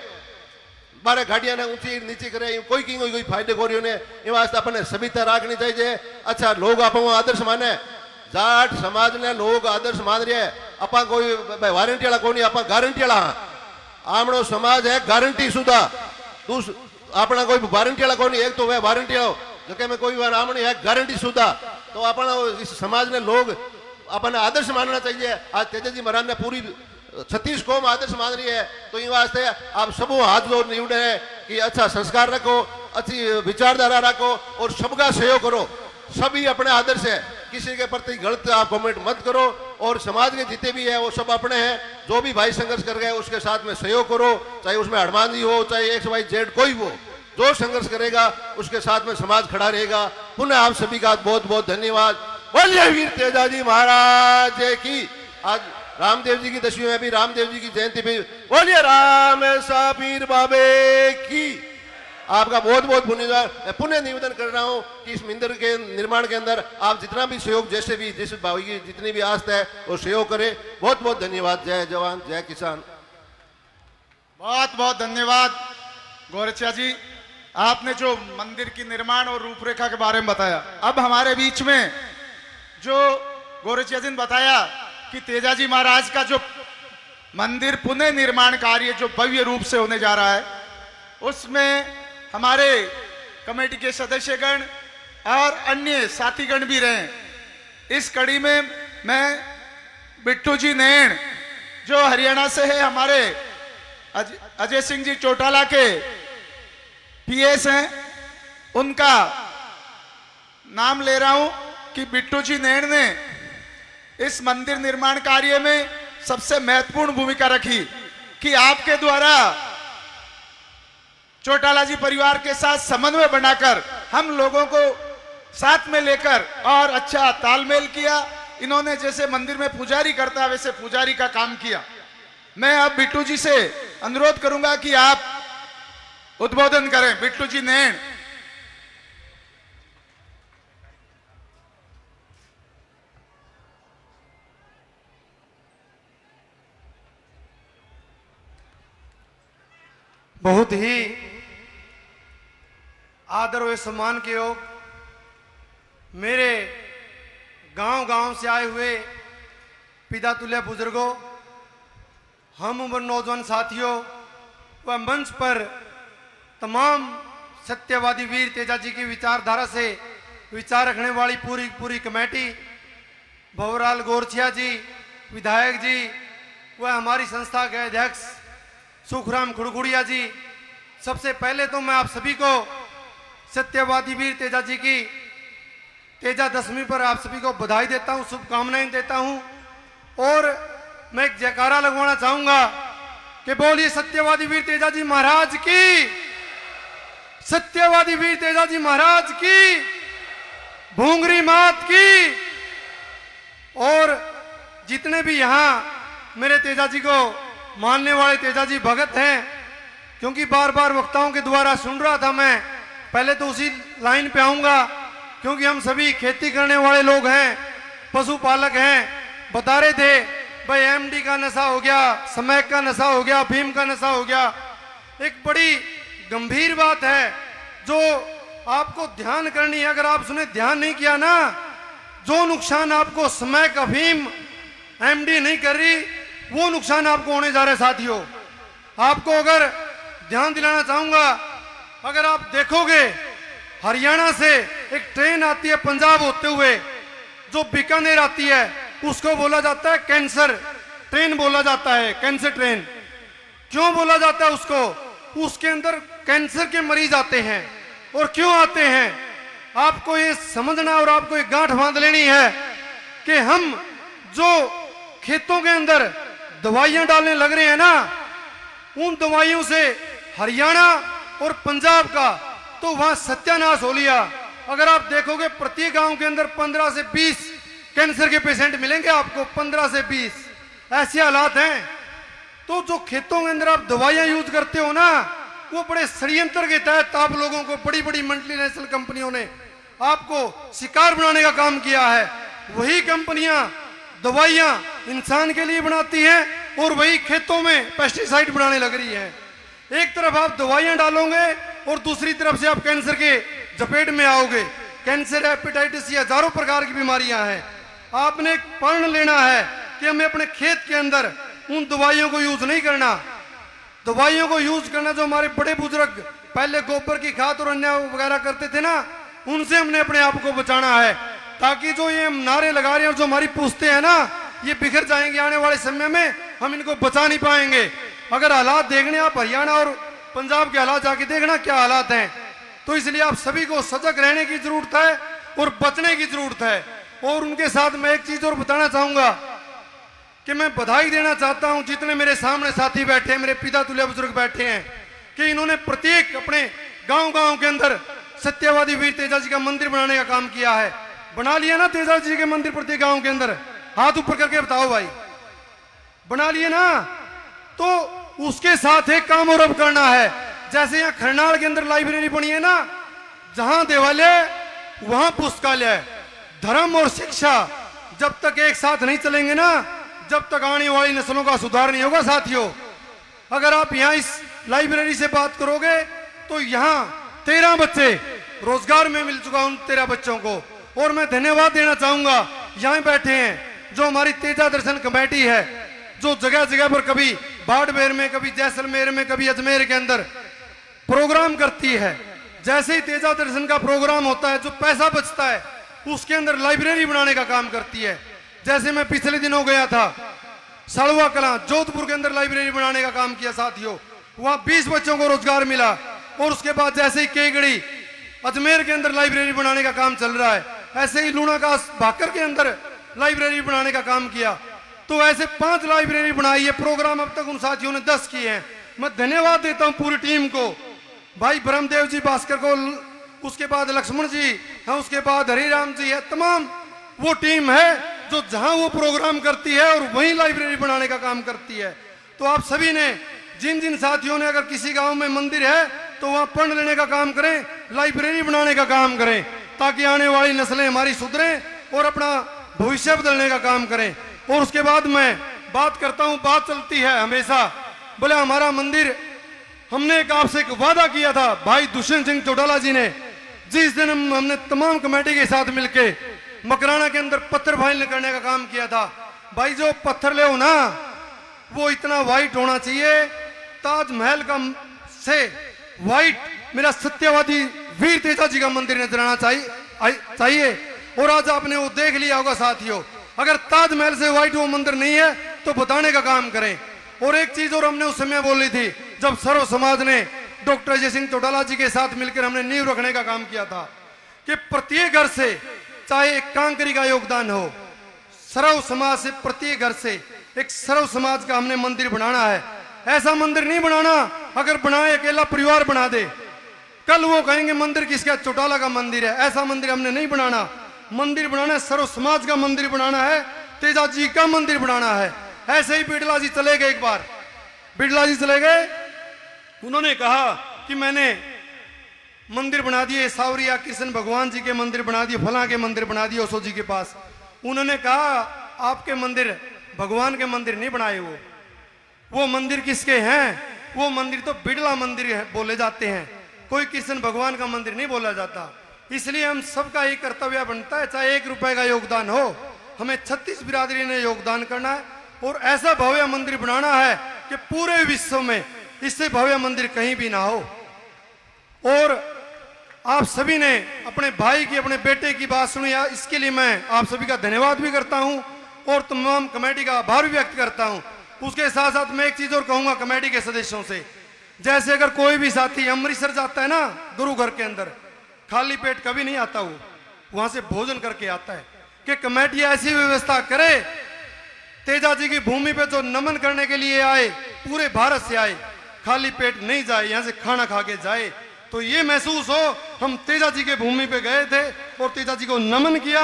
बारे गाड़ियां ने ऊंची नीचे करे कोई की कोई फायदे को रही ने, ये वास्ते अपने सभ्यता रखनी चाहिए। अच्छा लोग आप आदर्श माने, जाट समाज ने लोग आदर्श मान रहे हैं। अपा कोई वारंटी वाला कोई नहीं, आप गारंटी वाला आमणो समाज है गारंटी सुधा अपना कोई वारंटी वाला कोई नहीं। एक तो वह वारंटी वाला जो में कोई आमणी है गारंटी सुधा, तो अपना इस समाज ने लोग अपना आदर्श मानना चाहिए। आज तेजा जी महाराज ने पूरी 36 कौम आदर्श मान रही है, तो इन वास्ते आप सब हाथ जोड़ निवड़े हैं कि अच्छा संस्कार रखो, अच्छी विचारधारा रखो और सबका सहयोग करो। सभी अपने आदर्श है, किसी के प्रति गलत आप कमेंट मत करो। और समाज के जितने भी है वो सब अपने हैं, जो भी भाई संघर्ष कर गए उसके साथ में सहयोग करो, चाहे उसमें हनुमान जी हो चाहे XYZ कोई हो, जो संघर्ष करेगा उसके साथ में समाज खड़ा रहेगा। पुनः आप सभी का बहुत बहुत धन्यवाद। बोलिए वीर तेजा जी महाराज की। आज रामदेव जी की दशमी में भी रामदेव जी की जयंती भी बोलिए राम ऐसा पीर बाबे की। आपका बहुत बहुत पुण्य निवेदन कर रहा हूं कि इस मंदिर के निर्माण के अंदर आप जितना भी सहयोग जैसे भी जिस भाई की जितनी भी आस्था है वो सहयोग करें। बहुत बहुत धन्यवाद। जय जवान जय किसान। बहुत बहुत धन्यवाद गौरचिया जी, आपने जो मंदिर की निर्माण और रूपरेखा के बारे में बताया। अब हमारे बीच में जो गौरचिया जी ने बताया कि तेजा जी महाराज का जो मंदिर पुनः निर्माण कार्य जो भव्य रूप से होने जा रहा है, उसमें हमारे कमेटी के सदस्यगण और अन्य साथीगण भी रहे। इस कड़ी में मैं बिट्टू जी नैण जो हरियाणा से है, हमारे अजय सिंह जी चौटाला के PS हैं, उनका नाम ले रहा हूं कि बिट्टू जी नैण ने इस मंदिर निर्माण कार्य में सबसे महत्वपूर्ण भूमिका रखी कि आपके द्वारा चौटाला जी परिवार के साथ समन्वय बनाकर हम लोगों को साथ में लेकर और अच्छा तालमेल किया। इन्होंने जैसे मंदिर में पुजारी करता है वैसे पुजारी का काम किया। मैं अब बिट्टू जी से अनुरोध करूंगा कि आप उद्बोधन करें। बिट्टू जी नैण। बहुत ही आदर व सम्मान के योग मेरे गांव-गांव से आए हुए पिता तुल्य बुजुर्गों, हम उम्र नौजवान साथियों व मंच पर तमाम सत्यवादी वीर तेजा जी की विचारधारा से विचार रखने वाली पूरी कमेटी, भवराल गोरछिया जी विधायक जी व हमारी संस्था के अध्यक्ष सुखराम खुड़गुड़िया जी, सबसे पहले तो मैं आप सभी को सत्यवादी वीर तेजा जी की तेजा दशमी पर आप सभी को बधाई देता हूं, शुभकामनाएं देता हूं। और मैं एक जयकारा लगवाना चाहूंगा कि बोलिए सत्यवादी वीर तेजा जी महाराज की, सत्यवादी वीर तेजा जी महाराज की, भूंगरी मात की। और जितने भी यहां मेरे तेजा जी को मानने वाले तेजा जी भगत हैं, क्योंकि बार बार वक्ताओं के द्वारा सुन रहा था मैं, पहले तो उसी लाइन पे आऊंगा क्योंकि हम सभी खेती करने वाले लोग हैं, पशुपालक हैं। बता रहे थे भाई MD का नशा हो गया, स्मैक का नशा हो गया, भीम का नशा हो गया। एक बड़ी गंभीर बात है जो आपको ध्यान करनी है। अगर आप सुने ध्यान नहीं किया ना, जो नुकसान आपको समय का अफीम एमडी नहीं कर रही, वो नुकसान आपको होने जा रहे साथियों। आपको अगर ध्यान दिलाना चाहूंगा, अगर आप देखोगे हरियाणा से एक ट्रेन आती है पंजाब होते हुए, जो बीकानेर आती है, उसको बोला जाता है कैंसर ट्रेन बोला जाता है। कैंसर ट्रेन क्यों बोला जाता है उसको? उसके अंदर कैंसर के मरीज आते हैं। और क्यों आते हैं आपको ये समझना और आपको ये गांठ बांध लेनी है कि हम जो खेतों के अंदर दवाइयां डालने लग रहे हैं ना, उन दवाइयों से हरियाणा और पंजाब का तो वहां सत्यानाश हो लिया। अगर आप देखोगे प्रत्येक गांव के अंदर 15 से 20 कैंसर के पेशेंट मिलेंगे आपको, 15 से 20 ऐसे हालात हैं। तो जो खेतों के अंदर आप दवाइयां यूज करते हो ना, वो बड़े षड्यंत्र के तहत आप लोगों को बड़ी बड़ी मल्टीनेशनल कंपनियों ने आपको शिकार बनाने का काम किया है। वही कंपनियां दवाइयां इंसान के लिए बनाती हैं और वही खेतों में पेस्टिसाइड बनाने लग रही है। एक तरफ आप दवाइयां डालोगे और दूसरी तरफ से आप कैंसर के जपेट में आओगे। कैंसर, हेपेटाइटिस, ये हजारों प्रकार की बीमारियां हैं। आपने एक प्रण लेना है कि हमें अपने खेत के अंदर उन दवाइयों को यूज नहीं करना। दवाइयों को यूज करना जो हमारे बड़े बुजुर्ग पहले गोबर की खाद और अन्य वगैरह करते थे ना, उनसे हमने अपने आप को बचाना है, ताकि जो ये नारे लगा रहे हैं और जो हमारी पूछते हैं ना, ये बिखर जाएंगे आने वाले समय में, हम इनको बचा नहीं पाएंगे। अगर हालात देखने आप हरियाणा और पंजाब के हालात जाके देखना क्या हालात हैं। तो इसलिए आप सभी को सजग रहने की जरूरत है और बचने की जरूरत है। और उनके साथ मैं एक चीज और बताना चाहूंगा कि मैं बधाई देना चाहता हूं जितने मेरे सामने साथी बैठे हैं, मेरे पिता तुल्य बुजुर्ग बैठे हैं, कि इन्होंने प्रत्येक अपने गांव के अंदर सत्यवादी वीर तेजा जी का मंदिर बनाने का काम किया है। बना लिया ना तेजा जी के मंदिर प्रत्येक गांव के अंदर? हाथ ऊपर करके बताओ भाई, बना लिए ना? तो उसके साथ एक काम और अब करना है। जैसे यहाँ खरनाल के अंदर लाइब्रेरी बनी है ना, जहां देवालय वहां पुस्तकालय। धर्म और शिक्षा जब तक एक साथ नहीं चलेंगे ना, जब तक आने वाली नस्लों का सुधार नहीं होगा साथियों। अगर आप यहाँ इस लाइब्रेरी से बात करोगे तो यहाँ 13 बच्चे रोजगार में मिल चुका उन 13 बच्चों को। और मैं धन्यवाद देना चाहूंगा यहाँ बैठे हैं जो हमारी तेजा दर्शन कमेटी है, जो जगह जगह पर कभी बाड़मेर में, कभी जैसलमेर में, कभी अजमेर के अंदर प्रोग्राम करती है। जैसे ही तेजा दर्शन का प्रोग्राम होता है, जो पैसा बचता है उसके अंदर लाइब्रेरी बनाने का काम करती है। जैसे मैं पिछले दिनों गया था सालवा कलां, जोधपुर के अंदर लाइब्रेरी बनाने का काम किया साथियों, वहां 20 बच्चों को रोजगार मिला। और उसके बाद जैसे ही केगड़ी अजमेर के अंदर लाइब्रेरी बनाने का काम चल रहा है, ऐसे ही लूना का भाकर के अंदर लाइब्रेरी बनाने का काम किया। तो ऐसे 5 लाइब्रेरी बनाई है। प्रोग्राम अब तक उन साथियों ने 10 किए हैं। मैं धन्यवाद देता हूं पूरी टीम को, भाई ब्रह्मदेव जी भास्कर को, उसके बाद लक्ष्मण जी हैं, उसके बाद हरिराम जी है, तमाम वो टीम है जो जहां वो प्रोग्राम करती है और वहीं लाइब्रेरी बनाने का काम करती है। तो आप सभी ने, जिन जिन साथियों ने, अगर किसी गांव में मंदिर है तो वहां पढ़ लेने का काम करें, लाइब्रेरी बनाने का काम करें, ताकि आने वाली नस्लें हमारी सुधरें और अपना भविष्य बदलने का काम करें। और उसके बाद मैं बात करता हूं, बात चलती है हमेशा, बोले हमारा मंदिर, हमने एक आपसे एक वादा किया था भाई दुष्यंत सिंह चौटाला जी ने, जिस दिन हमने तमाम कमेटी के साथ मिलके मकराना के अंदर पत्थर फाइनल करने का काम किया था। भाई जो पत्थर ले हो ना, वो इतना वाइट होना चाहिए, ताजमहल का से वाइट मेरा सत्यवादी वीर तेजा जी का मंदिर नजर आना चाहिए। और आज आपने वो देख लिया होगा साथियों, अगर ताजमहल से वाइट वो मंदिर नहीं है तो बताने का काम करें। और एक चीज और हमने उस समय बोली थी, जब सर्व समाज ने डॉक्टर अजय सिंह चौटाला जी के साथ मिलकर हमने नींव रखने का काम किया था कि प्रत्येक घर से चाहे एक कांकरी का योगदान हो, सर्व समाज से, प्रत्येक घर से एक सर्व समाज का हमने मंदिर बनाना है। ऐसा मंदिर नहीं बनाना अगर बनाए अकेला परिवार बना दे, कल वो कहेंगे मंदिर किसका, चौटाला का मंदिर है। ऐसा मंदिर हमने नहीं बनाना। मंदिर बनाना है, सर्व समाज का मंदिर बनाना है, तेजा जी का मंदिर बनाना है। ऐसे ही बिड़ला जी चले गए, एक बार बिड़ला जी चले गए, उन्होंने कहा कि मैंने मंदिर बना दिए, सावरिया कृष्ण भगवान जी के मंदिर बना दिए, फला के मंदिर बना दिए ओशो जी के पास। उन्होंने कहा आपके मंदिर भगवान के मंदिर नहीं बनाए, वो मंदिर किसके हैं? वो मंदिर तो बिड़ला मंदिर है बोले जाते हैं, कोई कृष्ण भगवान का मंदिर नहीं बोला जाता। इसलिए हम सबका ये कर्तव्य बनता है, चाहे 1 रुपए का योगदान हो, हमें 36 बिरादरी ने योगदान करना है और ऐसा भव्य मंदिर बनाना है कि पूरे विश्व में इससे भव्य मंदिर कहीं भी ना हो। और आप सभी ने अपने भाई की, अपने बेटे की बात सुनी, इसके लिए मैं आप सभी का धन्यवाद भी करता हूं और तमाम कमेटी का आभार भी व्यक्त करता हूं। उसके साथ साथ मैं एक चीज और कहूंगा कमेटी के सदस्यों से, जैसे अगर कोई भी साथी अमृतसर जाता है ना, गुरु घर के अंदर खाली पेट कभी नहीं आता, वो वहां से भोजन करके आता है, कि कमेटी ऐसी व्यवस्था करे, तेजा जी की भूमि पे जो नमन करने के लिए आए, पूरे भारत से आए, खाली पेट नहीं जाए, यहाँ से खाना खा के जाए, तो ये महसूस हो हम तेजा जी के भूमि पे गए थे और तेजा जी को नमन किया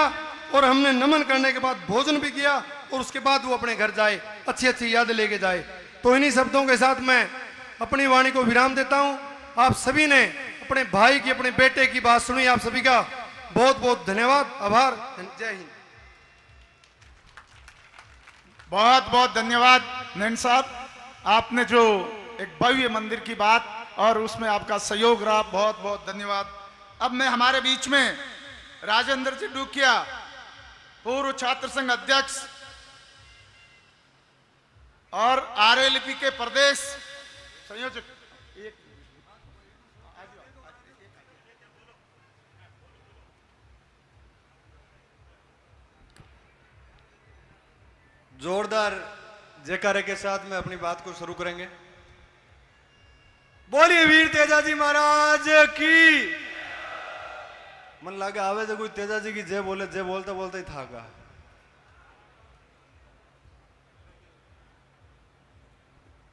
और हमने नमन करने के बाद भोजन भी किया और उसके बाद वो अपने घर जाए, अच्छी अच्छी यादें लेके जाए। तो इन्हीं शब्दों के साथ मैं अपनी वाणी को विराम देता हूं। आप सभी ने अपने भाई की, अपने बेटे की बात सुनी, आप सभी का बहुत बहुत धन्यवाद, आभार, जय हिंद। बहुत बहुत धन्यवाद नैन साहब, आपने जो एक भव्य मंदिर की बात और उसमें आपका सहयोग रहा, बहुत बहुत धन्यवाद। अब मैं हमारे बीच में राजेंद्र जी डुकिया, पूर्व छात्र संघ अध्यक्ष और आरएलपी के प्रदेश संयोजक, जोरदार जयकारे के साथ में अपनी बात को शुरू करेंगे। बोलिए वीर तेजा जी महाराज की। मन लगे आवे तो कोई तेजा जी की जय बोले, जय बोलते बोलते ही थाका।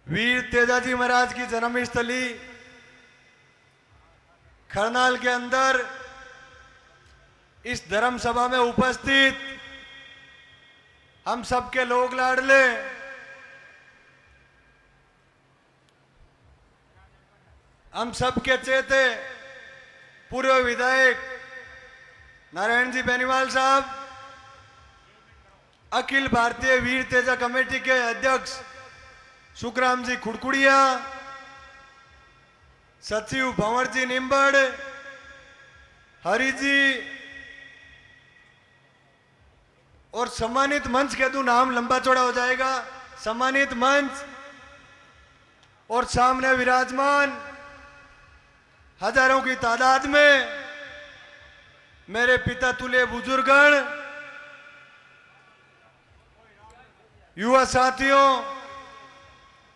वीर तेजा जी महाराज की जन्मस्थली खरनाल के अंदर इस धर्म सभा में उपस्थित हम सबके लोग लाडले हम सबके चेते पूर्व विधायक नारायण जी बेनीवाल साहब, अखिल भारतीय वीर तेजा कमेटी के अध्यक्ष सुखराम जी खुड़कुड़िया, सचिव भंवर जी निम्बड़, हरि जी और सम्मानित मंच के तो नाम लंबा चौड़ा हो जाएगा, सम्मानित मंच और सामने विराजमान हजारों की तादाद में मेरे पिता तुल्य बुजुर्गण, युवा साथियों,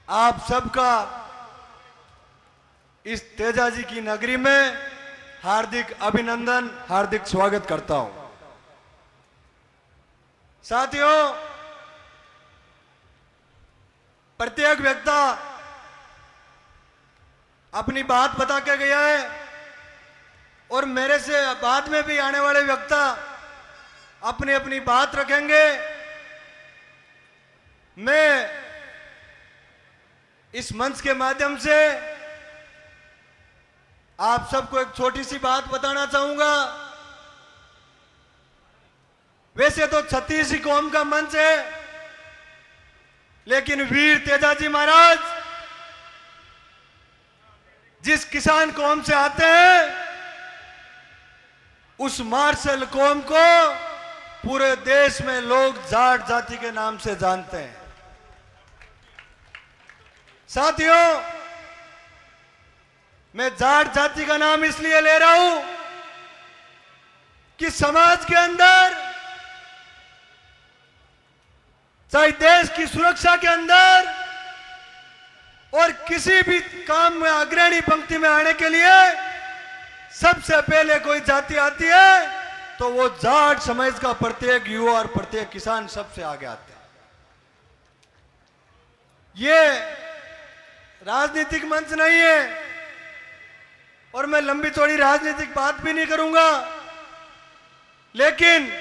आप सबका इस तेजा जी की नगरी में हार्दिक अभिनंदन, हार्दिक स्वागत करता हूं। साथियों, प्रत्येक व्यक्ति अपनी बात बता के गया है और मेरे से बाद में भी आने वाले व्यक्ति अपनी अपनी बात रखेंगे। मैं इस मंच के माध्यम से आप सबको एक छोटी सी बात बताना चाहूंगा। वैसे तो 36 कौम का मंच है, लेकिन वीर तेजा जी महाराज जिस किसान कौम से आते हैं, उस मार्शल कौम को पूरे देश में लोग जाट जाति के नाम से जानते हैं। साथियों, मैं जाट जाति का नाम इसलिए ले रहा हूं कि समाज के अंदर, चाहे देश की सुरक्षा के अंदर और किसी भी काम में अग्रणी पंक्ति में आने के लिए सबसे पहले कोई जाति आती है तो वो जाट समाज का प्रत्येक युवा और प्रत्येक किसान सबसे आगे आते हैं। ये राजनीतिक मंच नहीं है और मैं लंबी चौड़ी राजनीतिक बात भी नहीं करूंगा, लेकिन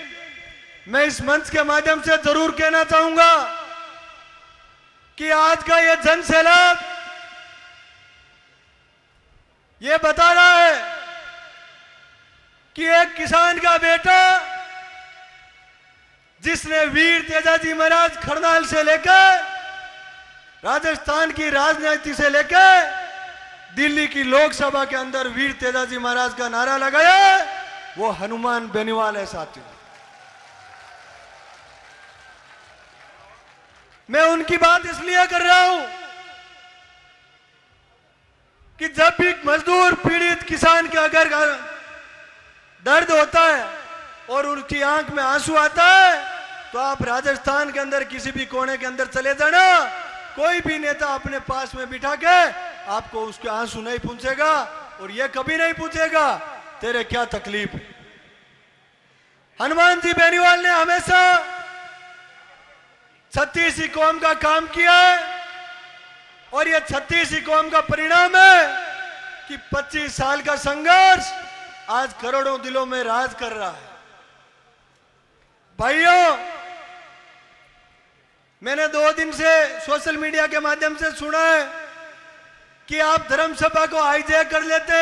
मैं इस मंच के माध्यम से जरूर कहना चाहूंगा कि आज का ये जन सैलाब ये बता रहा है कि एक किसान का बेटा जिसने वीर तेजा जी महाराज खरनाल से लेकर राजस्थान की राजनीति से लेकर दिल्ली की लोकसभा के अंदर वीर तेजा जी महाराज का नारा लगाया वो हनुमान बेनीवाल है साथियों। मैं उनकी बात इसलिए कर रहा हूं कि जब भी मजदूर पीड़ित किसान के अगर दर्द होता है और उनकी आंख में आंसू आता है, तो आप राजस्थान के अंदर किसी भी कोने के अंदर चले जाना, कोई भी नेता अपने पास में बिठा के आपको उसके आंसू नहीं पूछेगा और ये कभी नहीं पूछेगा तेरे क्या तकलीफ है। हनुमान जी बेनीवाल ने हमेशा 36 कौम का काम किया है और ये 36 कौम का परिणाम है कि 25 साल का संघर्ष आज करोड़ों दिलों में राज कर रहा है। भाइयों, मैंने 2 दिन से सोशल मीडिया के माध्यम से सुना है कि आप धर्म सभा को हाईजैक कर लेते,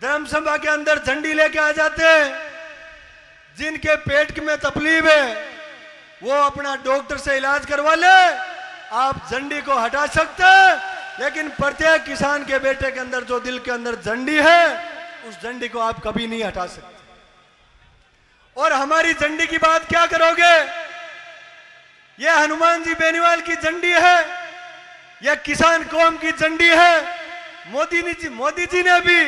धर्म सभा के अंदर झंडी लेके आ जाते। जिनके पेट में तकलीफ है वो अपना डॉक्टर से इलाज करवा ले, आप झंडी को हटा सकते, लेकिन प्रत्येक किसान के बेटे के अंदर जो दिल के अंदर झंडी है उस झंडी को आप कभी नहीं हटा सकते। और हमारी झंडी की बात क्या करोगे? यह हनुमान जी बेनीवाल की झंडी है, यह किसान कौम की झंडी है। मोदी जी ने भी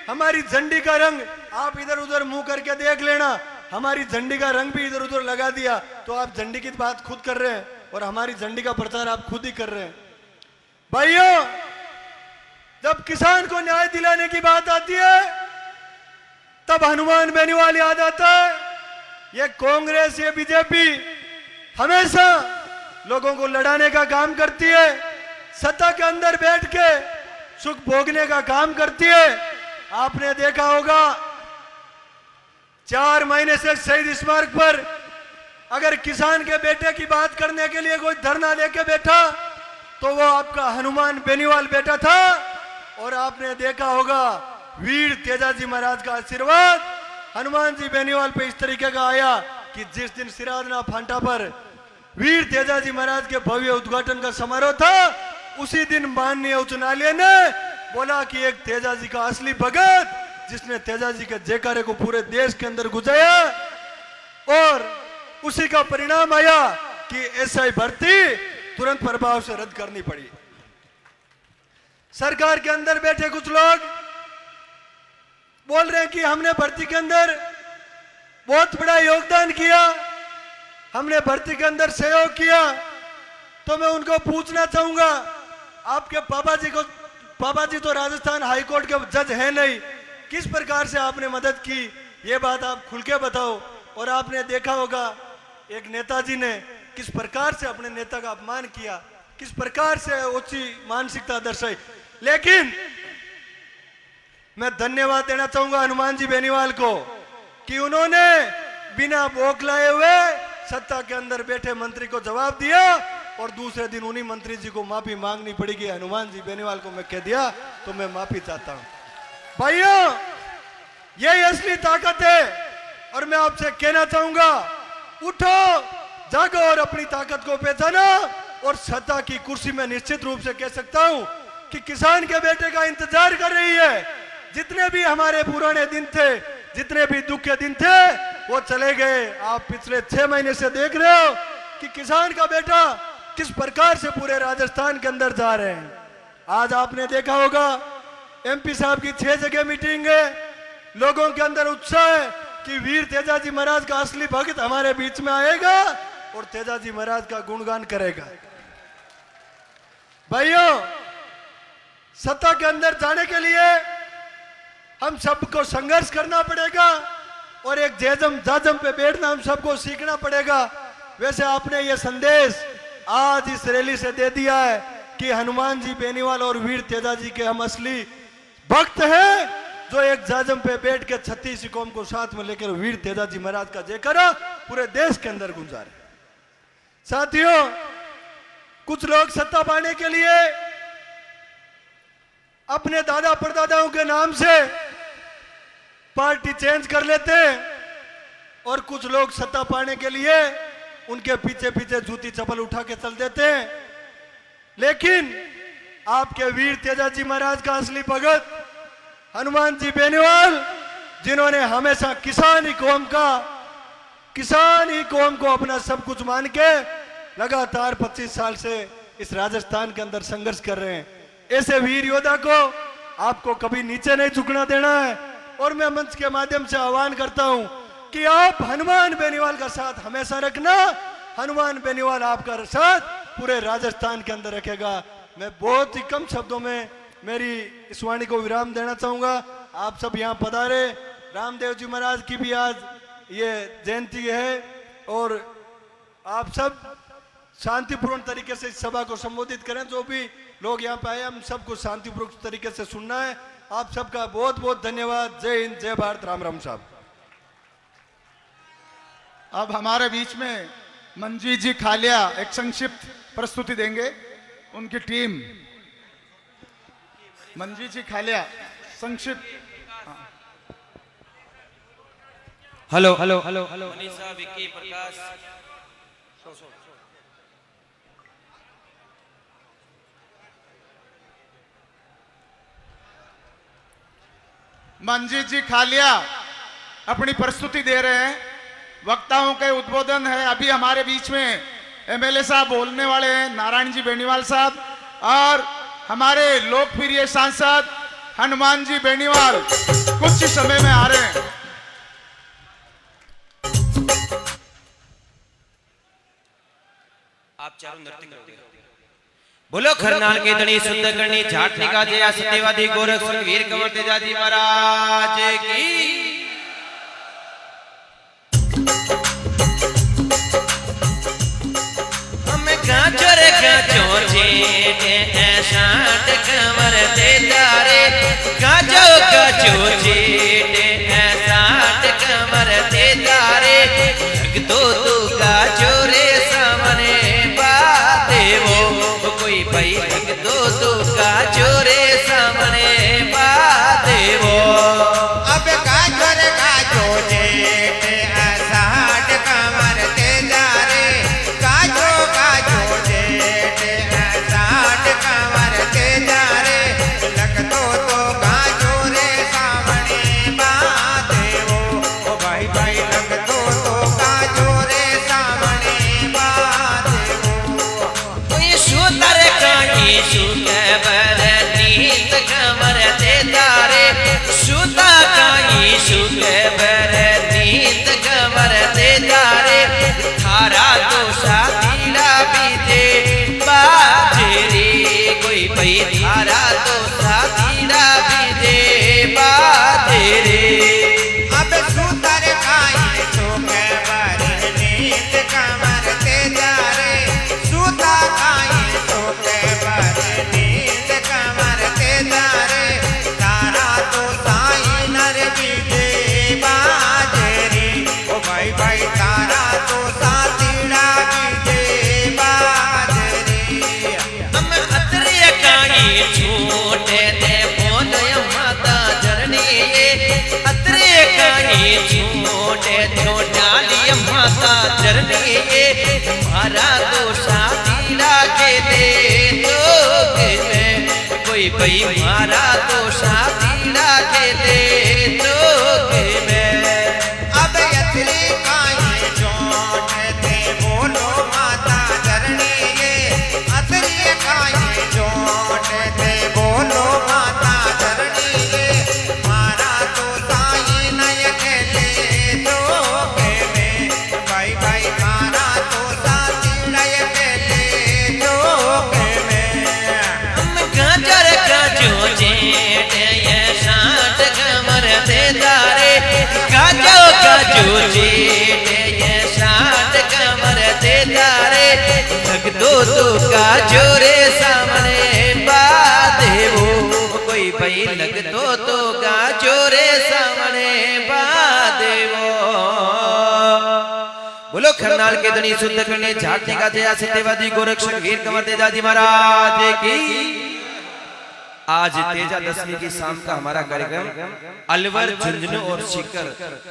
हमारी झंडी का रंग, आप इधर उधर मुंह करके देख लेना, हमारी झंडी का रंग भी इधर उधर लगा दिया। तो आप झंडी की बात खुद कर रहे हैं और हमारी झंडी का प्रचार आप खुद ही कर रहे हैं। भाइयों, जब किसान को न्याय दिलाने की बात आती है तब हनुमान बेनीवाल याद आता है। ये कांग्रेस, ये बीजेपी हमेशा लोगों को लड़ाने का काम करती है, सत्ता के अंदर बैठ के सुख भोगने का काम करती है। आपने देखा होगा 4 महीने से शहीद स्मारक पर अगर किसान के बेटे की बात करने के लिए कोई धरना लेके बैठा तो वो आपका हनुमान बेनीवाल बेटा था। और आपने देखा होगा वीर तेजाजी महाराज का आशीर्वाद हनुमान जी बेनीवाल पे इस तरीके का आया कि जिस दिन सिराधना फांटा पर वीर तेजाजी महाराज के भव्य उद्घाटन का समारोह था, उसी दिन माननीय उच्च न्यायालय ने बोला कि एक तेजाजी का असली भगत जिसने तेजाजी के जयकारे को पूरे देश के अंदर गुजाया, और उसी का परिणाम आया कि एसआई भर्ती तुरंत प्रभाव से रद्द करनी पड़ी। सरकार के अंदर बैठे कुछ लोग बोल रहे हैं कि हमने भर्ती के अंदर बहुत बड़ा योगदान किया, हमने भर्ती के अंदर सहयोग किया। तो मैं उनको पूछना चाहूंगा, आपके पापा जी तो राजस्थान हाईकोर्ट के जज है नहीं, किस प्रकार से आपने मदद की, ये बात आप खुल के बताओ। और आपने देखा होगा एक नेताजी ने किस प्रकार से अपने नेता का अपमान किया, किस प्रकार से ऊंची मानसिकता दर्शाई। लेकिन मैं धन्यवाद देना चाहूंगा हनुमान जी बेनीवाल को कि उन्होंने बिना बौखलाए हुए सत्ता के अंदर बैठे मंत्री को जवाब दिया और दूसरे दिन उन्हीं मंत्री जी को माफी मांगनी पड़ेगी। हनुमान जी बेनीवाल को मैं कह दिया तो मैं माफी चाहता हूं। भाइयों, यही असली ताकत है और मैं आपसे कहना चाहूंगा, उठो, जागो और अपनी ताकत को पहचानो। और सत्ता की कुर्सी में निश्चित रूप से कह सकता हूं कि किसान के बेटे का इंतजार कर रही है। जितने भी हमारे पुराने दिन थे, जितने भी दुख के दिन थे, वो चले गए। आप पिछले 6 महीने से देख रहे हो कि किसान का बेटा किस प्रकार से पूरे राजस्थान के अंदर जा रहे हैं। आज आपने देखा होगा एमपी साहब की 6 जगह मीटिंग है, लोगों के अंदर उत्साह है कि वीर तेजाजी महाराज का असली भक्त हमारे बीच में आएगा और तेजाजी महाराज का गुणगान करेगा। भाइयों, सत्ता के अंदर जाने के लिए हम सबको संघर्ष करना पड़ेगा और एक जेजम जाजम पे बैठना हम सबको सीखना पड़ेगा। वैसे आपने ये संदेश आज इस रैली से दे दिया है कि हनुमान जी बेनीवाल और वीर तेजाजी के हम असली भक्त हैं, जो एक जाजम पे बैठ के 36 कौम को साथ में लेकर वीर तेजाजी महाराज का जयकारा पूरे देश के अंदर गुंजा रहे। साथियों, कुछ लोग सत्ता पाने के लिए अपने दादा परदादाओं के नाम से पार्टी चेंज कर लेते हैं और कुछ लोग सत्ता पाने के लिए उनके पीछे पीछे जूती चप्पल उठा के चल देते हैं। लेकिन आपके वीर तेजाजी महाराज का असली भगत हनुमान जी बेनीवाल जिन्होंने हमेशा किसान ही कौम को अपना सब कुछ मान के लगातार 25 साल से इस राजस्थान के अंदर संघर्ष कर रहे हैं। ऐसे वीर योद्धा को आपको कभी नीचे नहीं झुकना देना है। और मैं मंच के माध्यम से आह्वान करता हूं कि आप हनुमान बेनीवाल का साथ हमेशा रखना। हनुमान बेनीवाल आपका साथ पूरे राजस्थान के अंदर रखेगा। मैं बहुत ही कम शब्दों में मेरी इस वाणी को विराम देना चाहूंगा। आप सब यहाँ पधारे। रामदेव जी महाराज की भी आज ये जयंती है और आप सब शांतिपूर्ण तरीके से इस सभा को संबोधित करें। जो भी लोग यहाँ पे आए, हम सबको शांतिपूर्ण तरीके से सुनना है। आप सबका बहुत बहुत धन्यवाद। जय हिंद, जय भारत, राम राम साहब। अब हमारे बीच में मंजीत जी खालिया एक संक्षिप्त प्रस्तुति देंगे। उनकी टीम मंजीत जी खालिया संक्षिप्त। हेलो मनीषा विक्की प्रकाश मंजीत जी खालिया अपनी प्रस्तुति दे रहे हैं। वक्ताओं के उद्बोधन है। अभी हमारे बीच में एमएलए साहब बोलने वाले हैं, नारायण जी बेनीवाल साहब, और हमारे लोकप्रिय सांसद हनुमान जी बेनीवाल कुछ ही समय में आ रहे हैं। आप चारों नृत्य करते बोलो खरनाल के धनी शुद्ध करनी झाट निका जया सत्यवादी गोरख वीर कंवर तेजाजी महाराज की। गाजर गाजो जेठे शांत कंवर तेजारे गाजो गाजो जेठे शांत कंवर तेजारे लग दो तू गाजो रे सामने बाते वो कोई भाई लग दो तू गाजो रे सामने बाते वो। अब गाजर गाजो जेठे शांत कंवर तेजारे गाजो गाजो थारा तो साथीड़ा बीते बाजेरी कोई भाई थारा तो साथीड़ा बीते बाजेरी। अब सुतर खाई सोके बर नींद कमर तेजारे सुता खाई सोके बर नींद कमर तेजारे तारा तो साई नर बीते बाजेरी ओ भाई भाई तारा तो साथीड़ा बीते बाजेरी। हम अतरे काई छोटे दे बोलय माता जरनी अतरे काई छोटे छोटाली माता जरनी मारा तो साथीड़ा के दे तो कोई भाई मारा तो साथीड़ा के दे तो अब अतरे काई छोटे दे बोलो माता जरनी अतरे काई छोटे दे बोलो माता जरनी मारा तो साई नय खेले तो में भाई भाई मारा तो साथी नय खेले तो में। हम गाजर गाजो जेठे ये शांत कमर तेजारे गाजो गाजो जेठे ये शांत कमर तेजारे लग दो तो गाजो रे सामने बादे वो कोई भाई लग दो तो गाजो रे सामने बादे वो। बोलो खरनाल के धनी शुद्ध करने झाटने का जया सत्यवादी गोरख वीर कंवर तेजाजी महाराज की। आज तेजा दशमी की शाम का हमारा कार्यक्रम अलवर, झुंझुनू और सीकर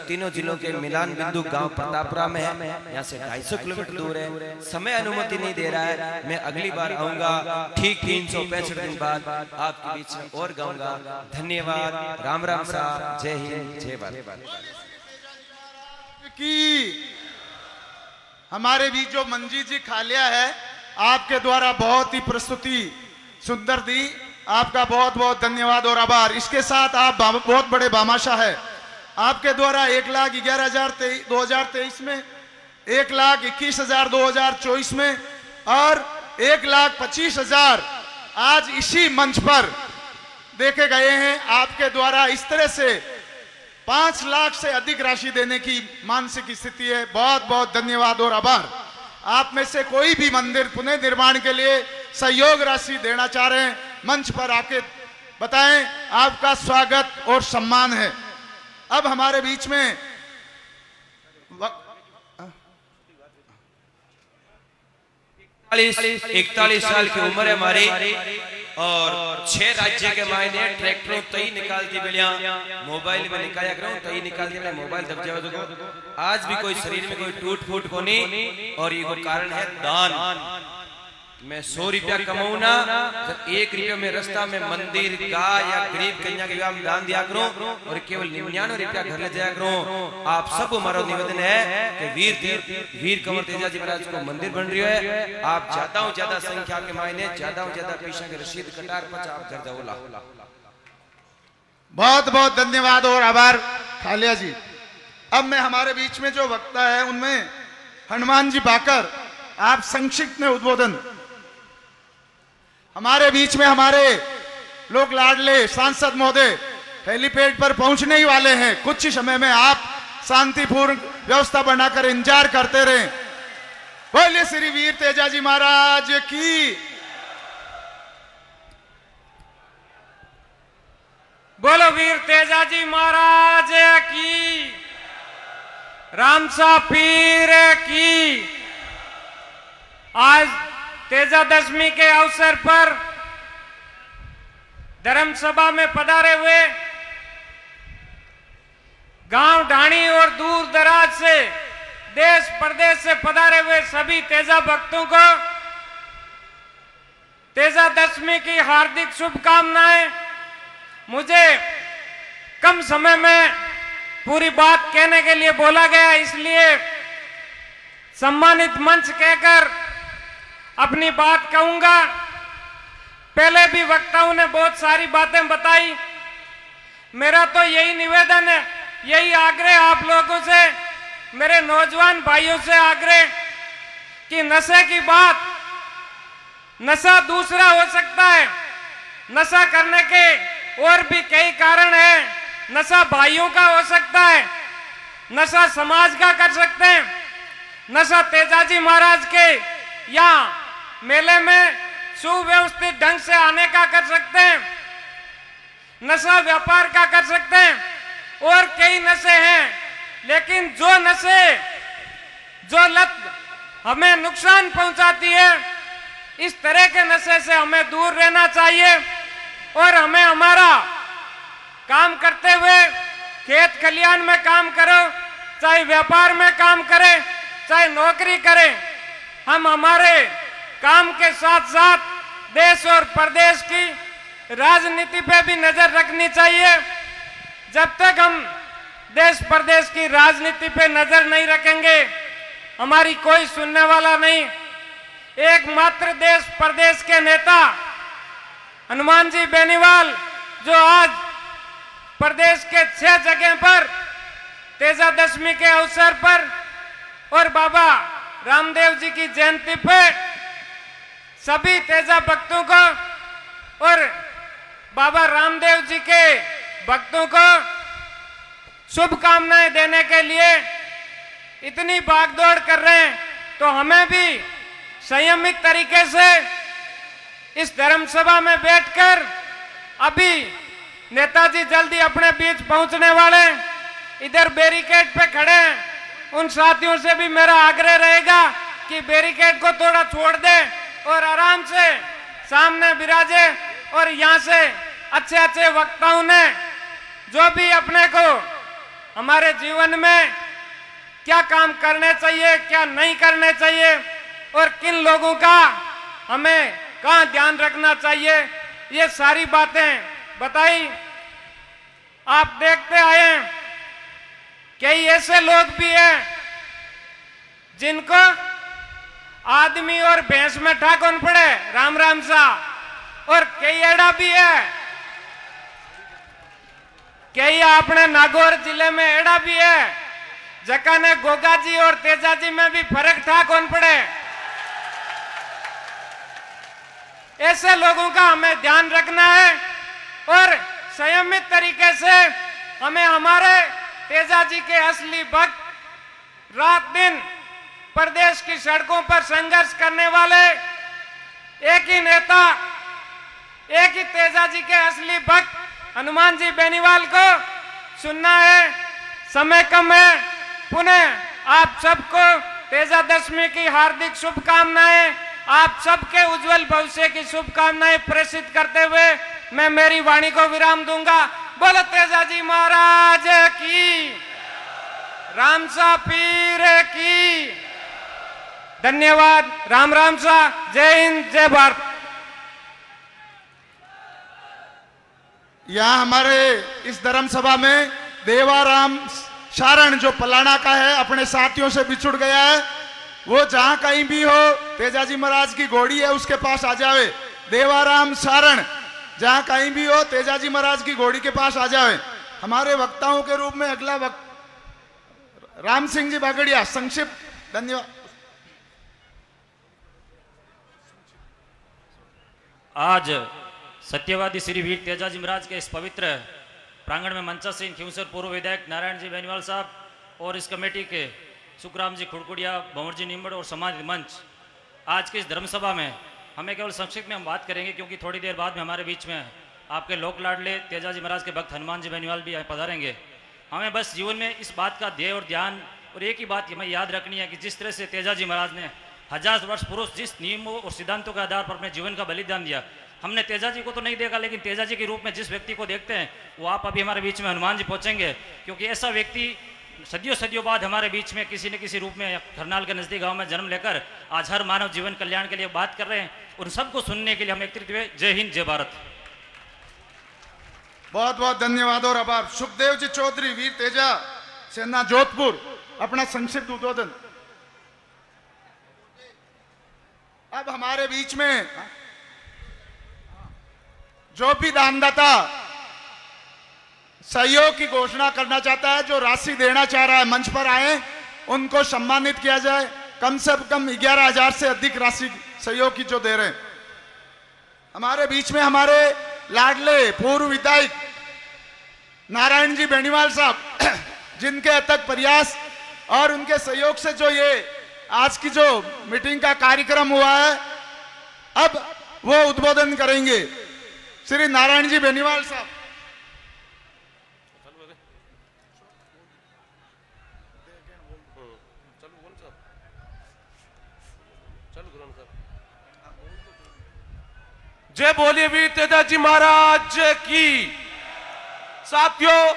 तीनों जिलों के मिलान बिंदु गांव प्रतापपुरा में है। यहाँ से 250 किलोमीटर दूर है। समय अनुमति नहीं दे रहा है। मैं अगली बार आऊंगा ठीक 365 दिन बाद आपके बीच में और गाऊंगा। धन्यवाद। राम राम साहब। जय हिंद, जय भारत। कि हमारे बीच जो मंजीत जी खालिया है, आपके द्वारा बहुत ही प्रस्तुति सुंदर दी। आपका बहुत बहुत धन्यवाद और आभार। इसके साथ आप बहुत बड़े भामाशाह है। आपके द्वारा 1,11,000 2023 में, 1,21,000 2024 में और 1,25,000 आज इसी मंच पर देखे गए हैं। आपके द्वारा इस तरह से 5 लाख से अधिक राशि देने की मानसिक स्थिति है। बहुत बहुत धन्यवाद और आभार। आप में से कोई भी मंदिर पुनः निर्माण के लिए सहयोग राशि देना चाह रहे हैं, मंच पर आके बताएं। आपका स्वागत और सम्मान है। अब हमारे बीच में 41 साल की उम्र है हमारी और 6 राज्य के मायने ट्रैक्टरों तई निकालती बेलिया मोबाइल में निकाया करो तई निकालती बेलिया मोबाइल दब जाओ देखो। आज भी कोई शरीर में कोई टूट फूट को नहीं और ये कारण है दान। मैं 100 रुपया कमाऊं ना, जब 1 रुपया में रास्ता में मंदिर गाय या गरीब कन्या के विवाह में दान दिया करो और केवल 99 रुपया घर ले जाया करो। आप सब हमारा निवेदन है कि वीर कंवर तेजा जी महाराज को मंदिर बन रही है। आप ज्यादा संख्या के मायने ज्यादा पैसा के रसीद कटार पर आप घर जाओ। बहुत बहुत धन्यवाद और आभार खालिया जी। अब मैं हमारे बीच में जो वक्ता है उनमें हनुमान जी बाकर, आप संक्षिप्त में उद्बोधन। हमारे बीच में हमारे लोक लाडले सांसद महोदय हेलीपैड पर पहुंचने ही वाले हैं। कुछ ही समय में आप शांतिपूर्ण व्यवस्था बनाकर इंतजार करते रहें। बोलिए श्री वीर तेजा जी महाराज की। बोलो वीर तेजा जी महाराज की। रामसा पीर की। आज तेजा दशमी के अवसर पर धर्म सभा में पधारे हुए गांव ढाणी और दूर दराज से देश प्रदेश से पधारे हुए सभी तेजा भक्तों को तेजा दशमी की हार्दिक शुभकामनाएं। मुझे कम समय में पूरी बात कहने के लिए बोला गया, इसलिए सम्मानित मंच कहकर अपनी बात कहूंगा। पहले भी वक्ताओं ने बहुत सारी बातें बताई। मेरा तो यही निवेदन है, यही आग्रह आप लोगों से, मेरे नौजवान भाइयों से आग्रह कि नशे की बात, नशा दूसरा हो सकता है। नशा करने के और भी कई कारण हैं। नशा भाइयों का हो सकता है, नशा समाज का कर सकते हैं, नशा तेजाजी महाराज के या मेले में सुव्यवस्थित ढंग से आने का कर सकते हैं, नशा व्यापार का कर सकते हैं और कई नशे हैं। लेकिन जो नशे, जो लत हमें नुकसान पहुंचाती है, इस तरह के नशे से हमें दूर रहना चाहिए और हमें हमारा काम करते हुए खेत खलियान में काम करो, चाहे व्यापार में काम करें, चाहे नौकरी करें, हम हमारे काम के साथ साथ देश और प्रदेश की राजनीति पे भी नजर रखनी चाहिए। जब तक हम देश प्रदेश की राजनीति पे नजर नहीं रखेंगे, हमारी कोई सुनने वाला नहीं। एकमात्र देश प्रदेश के नेता हनुमान जी बेनीवाल, जो आज प्रदेश के 6 जगह पर तेजा दशमी के अवसर पर और बाबा रामदेव जी की जयंती पे सभी तेजा भक्तों को और बाबा रामदेव जी के भक्तों को शुभकामनाएं देने के लिए इतनी भागदौड़ कर रहे हैं, तो हमें भी संयमित तरीके से इस धर्म सभा में बैठकर, अभी नेताजी जल्दी अपने बीच पहुंचने वाले, इधर बैरिकेड पे खड़े हैं, उन साथियों से भी मेरा आग्रह रहेगा कि बैरिकेड को थोड़ा छोड़ दे और आराम से सामने विराजे और यहाँ से अच्छे अच्छे वक्ताओं ने जो भी अपने को हमारे जीवन में क्या काम करने चाहिए, क्या नहीं करने चाहिए और किन लोगों का हमें कहाँ ध्यान रखना चाहिए, ये सारी बातें बताई। आप देखते आए कई ऐसे लोग भी हैं जिनको आदमी और भैंस में ठाकुन पड़े राम राम सा, और कई एड़ा भी है, कई अपने नागौर जिले में एड़ा भी है जका ने गोगा जी और तेजा जी में भी फर्क था कौन पड़े। ऐसे लोगों का हमें ध्यान रखना है और संयमित तरीके से हमें हमारे तेजा जी के असली भक्त रात दिन प्रदेश की सड़कों पर संघर्ष करने वाले एक ही नेता, एक ही तेजा जी के असली भक्त हनुमान जी बेनीवाल को सुनना है। समय कम है। पुनः आप सबको तेजा दशमी की हार्दिक शुभकामनाएं, आप सबके उज्जवल भविष्य की शुभकामनाएं प्रेषित करते हुए मैं मेरी वाणी को विराम दूंगा। बोलो तेजा जी महाराज की, रामसा पीर की। धन्यवाद। राम राम सा। जय हिंद, जय भारत। यहाँ हमारे इस धर्म सभा में देवाराम शारण जो पलाना का है, अपने साथियों से बिछुड़ गया है, वो जहां कहीं भी हो तेजाजी महाराज की घोड़ी है उसके पास आ जावे। देवाराम शारण जहां कहीं भी हो तेजाजी महाराज की घोड़ी के पास आ जावे। हमारे वक्ताओं के रूप में अगला वक्त राम सिंह जी बागड़िया, संक्षिप्त। धन्यवाद। आज सत्यवादी श्री वीर तेजाजी महाराज के इस पवित्र प्रांगण में मंचासीन खिंवसर पूर्व विधायक नारायण जी बेनीवाल साहब और इस कमेटी के सुखराम जी खुड़कुड़िया, भंवर जी निम्बड़ और समाज मंच, आज की इस धर्मसभा में हमें केवल संक्षिप्त में हम बात करेंगे क्योंकि थोड़ी देर बाद में हमारे बीच में आपके लोक लाडले तेजाजी महाराज के भक्त हनुमान जी बेनीवाल भी पधारेंगे। हमें बस जीवन में इस बात का ध्येय और ध्यान और एक ही बात हमें याद रखनी है कि जिस तरह से तेजाजी महाराज ने 1000 वर्ष पुरुष जिस नियमों और सिद्धांतों के आधार पर अपने जीवन का बलिदान दिया, हमने तेजाजी को तो नहीं देखा, लेकिन तेजाजी के रूप में जिस व्यक्ति को देखते हैं वो आप अभी हमारे बीच में हनुमान जी पहुंचेंगे, क्योंकि ऐसा व्यक्ति सदियों सदियों बाद हमारे बीच में किसी न किसी रूप में करनाल के नजदीक गांव में जन्म लेकर आज हर मानव जीवन कल्याण के लिए बात कर रहे हैं। उन सबको सुनने के लिए हम एकत्रित हुए। जय हिंद, जय भारत। बहुत बहुत धन्यवाद और आभार। सुखदेव जी चौधरी, वीर तेजा सेना जोधपुर, अपना संक्षिप्त उद्बोधन। अब हमारे बीच में जो भी दानदाता सहयोग की घोषणा करना चाहता है, जो राशि देना चाह रहा है, मंच पर आए, उनको सम्मानित किया जाए। कम से कम 11,000 से अधिक राशि सहयोग की जो दे रहे हैं। हमारे बीच में हमारे लाडले पूर्व विधायक नारायण जी बेनीवाल साहब, जिनके अथक प्रयास और उनके सहयोग से जो ये आज की जो मीटिंग का कार्यक्रम हुआ है, अब वो उद्बोधन करेंगे। श्री नारायण जी बेनीवाल साहब। जय बोलिए वीर तेजाजी महाराज की। साथियों,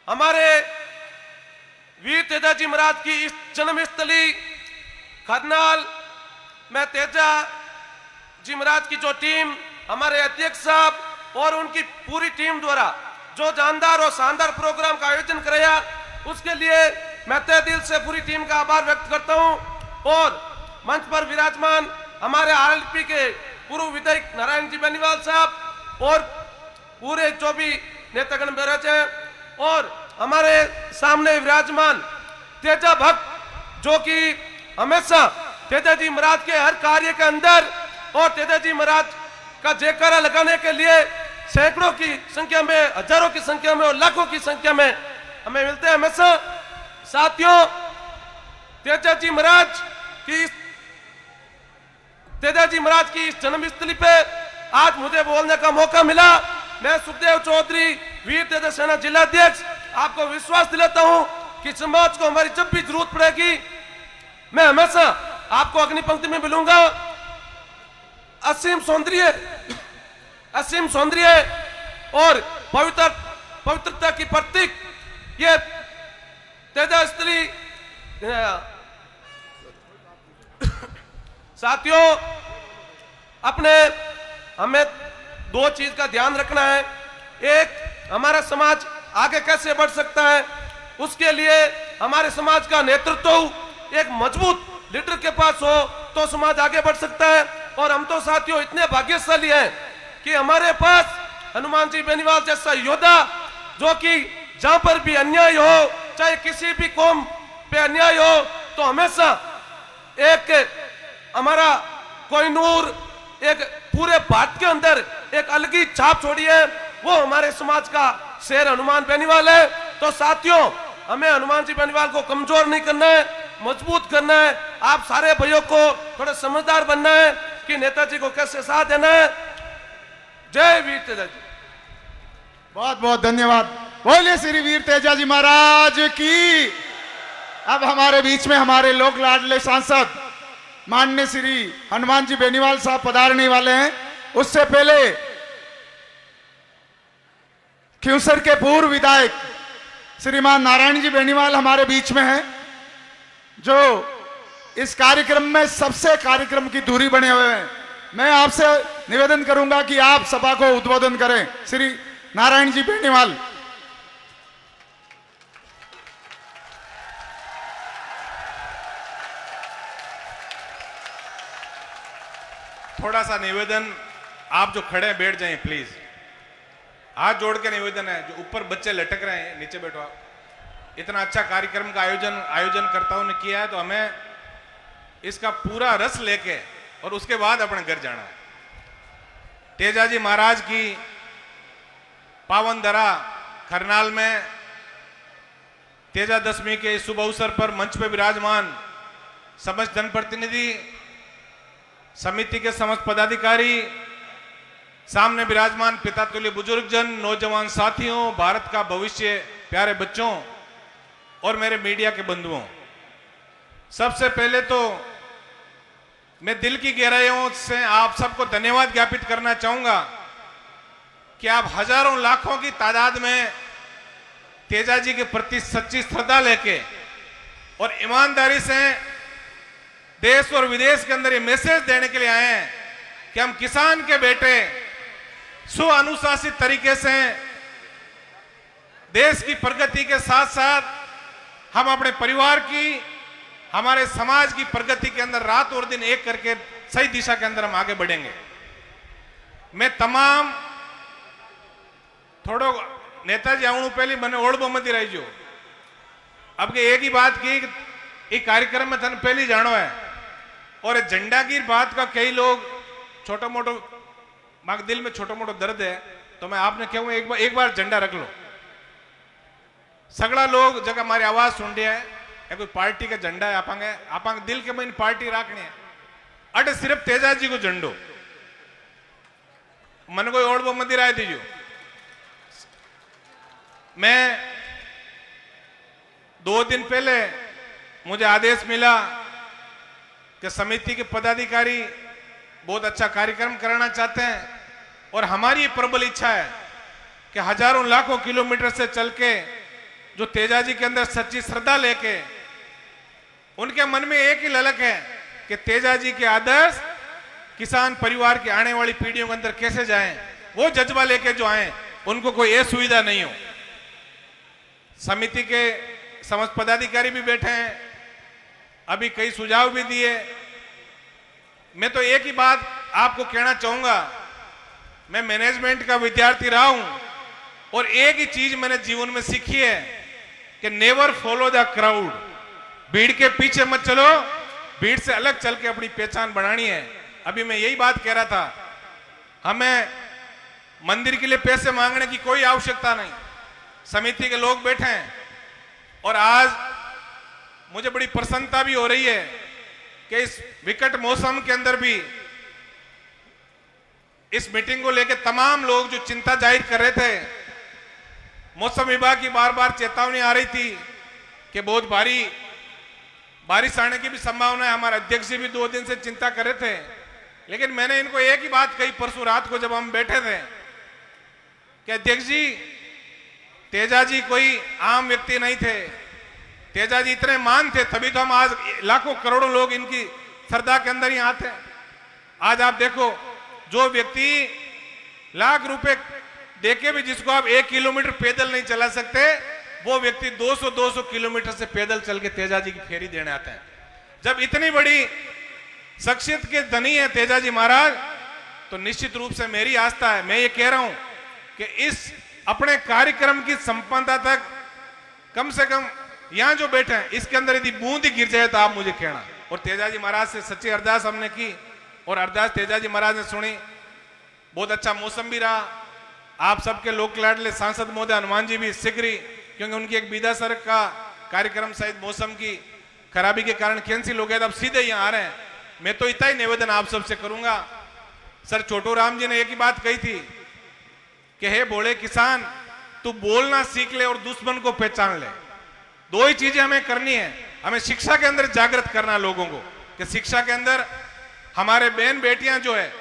हमारे वीर तेजाजी महाराज की इस जन्मस्थली करनाल में तेजा जी महाराज की जो टीम, हमारे अध्यक्ष साहब और उनकी पूरी टीम द्वारा जो जानदार और शानदार प्रोग्राम का आयोजन कराया, उसके लिए मैं तहे दिल से पूरी टीम का आभार व्यक्त करता हूं। और मंच पर विराजमान हमारे आरएलपी के पूर्व विधायक नारायण जी बेनीवाल साहब और पूरे जो भी नेतागण बैराज हैं, और हमारे सामने विराजमान तेजा भक्त, जो कि हमेशा तेजा जी महाराज के हर कार्य के अंदर और तेजा जी महाराज का जयकारा लगाने के लिए सैकड़ों की संख्या में, हजारों की संख्या में और लाखों की संख्या में हमें मिलते हैं हमेशा। साथियों, तेजा जी महाराज की इस जन्मस्थली पे आज मुझे बोलने का मौका मिला। मैं सुखदेव चौधरी, वीर तेजा सेना जिलाध्यक्ष, आपको विश्वास दिलाता हूं कि समाज को हमारी जब भी जरूरत पड़ेगी, मैं हमेशा आपको अग्नि पंक्ति में मिलूंगा। असीम सौंदर्य असीम सौंदर्य और पवित्रता की प्रतीक ये तेजा स्थली। साथियों, अपने हमें दो चीज का ध्यान रखना है। एक, हमारा समाज आगे कैसे बढ़ सकता है, उसके लिए हमारे समाज का नेतृत्व एक मजबूत लीडर के पास हो तो समाज आगे बढ़ सकता है। और हम तो साथियों इतने भाग्यशाली हैं कि हमारे पास हनुमान जी बेनीवाल जैसा योद्धा, जो कि जहां पर भी अन्याय हो, चाहे किसी भी कौम पे अन्याय हो, तो हमेशा एक हमारा कोहिनूर, एक पूरे भारत के अंदर एक अलग ही छाप छोड़ी है, वो हमारे समाज का शेर हनुमान बेनीवाल है। तो साथियों, हमें हनुमान जी बेनीवाल को कमजोर नहीं करना है, मजबूत करना है। आप सारे भाइयों को थोड़ा समझदार बनना है कि नेताजी को कैसे साथ देना है। जय वीर तेजा जी। बहुत बहुत धन्यवाद। बोलिए श्री वीर तेजा जी महाराज की। अब हमारे बीच में हमारे लोक लाडले सांसद माननीय श्री हनुमान जी बेनीवाल साहब पधारने वाले हैं। उससे पहले क्यूसर के पूर्व विधायक श्रीमान नारायण जी बेनीवाल हमारे बीच में हैं, जो इस कार्यक्रम में सबसे कार्यक्रम की दूरी बने हुए हैं। मैं आपसे निवेदन करूंगा कि आप सभा को उद्बोधन करें। श्री नारायण जी बेनीवाल। थोड़ा सा निवेदन, आप जो खड़े हैं बैठ जाएं प्लीज। हाथ जोड़ के निवेदन है, जो ऊपर बच्चे लटक रहे हैं नीचे बैठो आप। इतना अच्छा कार्यक्रम का आयोजनकर्ताओं ने किया है, तो हमें इसका पूरा रस लेके और उसके बाद अपने घर जाना है। तेजाजी महाराज की पावन धरा खरनाल में तेजा दशमी के शुभ अवसर पर मंच पर विराजमान समस्त जनप्रतिनिधि, समिति के समस्त पदाधिकारी, सामने विराजमान पिता तुल्य बुजुर्गजन, नौजवान साथियों, भारत का भविष्य, प्यारे बच्चों और मेरे मीडिया के बंधुओं, सबसे पहले तो मैं दिल की गहराइयों से आप सबको धन्यवाद ज्ञापित करना चाहूंगा कि आप हजारों लाखों की तादाद में तेजा जी के प्रति सच्ची श्रद्धा लेके और ईमानदारी से देश और विदेश के अंदर ये मैसेज देने के लिए आए हैं कि हम किसान के बेटे सुअनुशासित तरीके से देश की प्रगति के साथ साथ हम अपने परिवार की, हमारे समाज की प्रगति के अंदर रात और दिन एक करके सही दिशा के अंदर हम आगे बढ़ेंगे। मैं तमाम थोड़ो नेताजी आवणु पहले मैंने ओढ़ मती रही जो अब के एक ही बात की कार्यक्रम में थन पहली जानो है और झंडा की बात का कई लोग छोटा मोटो मांग दिल में छोटा मोटा दर्द है, तो मैं आपने कहूँ एक बार झंडा रख लो। सगड़ा लोग जगह हमारी आवाज सुन रही है, या कोई पार्टी का झंडा है, आपांगे दिल के में पार्टी रखनी है, अटे सिर्फ तेजा जी को झंडो मन कोई ओढ़ मत राय दीजिए। मैं 2 दिन पहले मुझे आदेश मिला कि समिति के पदाधिकारी बहुत अच्छा कार्यक्रम कराना चाहते हैं और हमारी प्रबल इच्छा है कि हजारों लाखों किलोमीटर से चल के जो तेजा जी के अंदर सच्ची श्रद्धा लेके उनके मन में एक ही ललक है कि तेजा जी के आदर्श किसान परिवार की आने वाली पीढ़ियों के अंदर कैसे जाएं, वो जज्बा लेके जो आए उनको कोई ये सुविधा नहीं हो। समिति के समस्त पदाधिकारी भी बैठे हैं, अभी कई सुझाव भी दिए। मैं तो एक ही बात आपको कहना चाहूंगा, मैं मैनेजमेंट का विद्यार्थी रहा हूं और एक ही चीज मैंने जीवन में सीखी है कि नेवर फॉलो द क्राउड। भीड़ के पीछे मत चलो, भीड़ से अलग चल के अपनी पहचान बनानी है। अभी मैं यही बात कह रहा था, हमें मंदिर के लिए पैसे मांगने की कोई आवश्यकता नहीं। समिति के लोग बैठे हैं और आज मुझे बड़ी प्रसन्नता भी हो रही है कि इस विकट मौसम के अंदर भी इस मीटिंग को लेकर तमाम लोग जो चिंता जाहिर कर रहे थे, मौसम विभाग की बार बार चेतावनी आ रही थी कि बहुत भारी बारिश आने की भी संभावना है। हमारे अध्यक्ष जी भी 2 दिन से चिंता कर रहे थे, लेकिन मैंने इनको एक ही बात कही परसों रात को जब हम बैठे थे कि अध्यक्ष जी, तेजा जी कोई आम व्यक्ति नहीं थे, तेजा जी इतने महान थे, तभी तो हम आज लाखों करोड़ों लोग इनकी श्रद्धा के अंदर ही आते हैं। आज आप देखो, जो व्यक्ति लाख रुपए देके भी जिसको आप 1 किलोमीटर पैदल नहीं चला सकते, वो व्यक्ति 200 किलोमीटर से पैदल चल के तेजा जी की फेरी देने आता है। जब इतनी बड़ी शख्सियत के धनी है तेजा जी महाराज, तो निश्चित रूप से मेरी आस्था है, मैं ये कह रहा हूं कि इस अपने कार्यक्रम की संपन्नता तक कम से कम यहां जो बैठे हैं इसके अंदर यदि बूंद ही गिर जाए तो आप मुझे कहना। और तेजा जी महाराज से सच्ची अरदास हमने की और अरदास तेजा जी महाराज ने सुनी। बहुत अच्छा मौसम भी रहा। आप सबके लोक लाडले सांसद महोदय हनुमान जी भी शीघ्र ही, क्योंकि उनकी एक बीदा सर का कार्यक्रम शायद मौसम की खराबी के कारण कैंसिल हो गया था, अब सीधे यहाँ आ रहे हैं। मैं तो इतना ही निवेदन आप सबसे करूंगा। सर छोटू राम जी ने एक ही बात कही थी कि हे भोले किसान, तू बोलना सीख ले और दुश्मन को पहचान ले। दो ही चीजें हमें करनी है। हमें शिक्षा के अंदर जागृत करना लोगों को कि शिक्षा के अंदर हमारे बहन बेटियां जो है,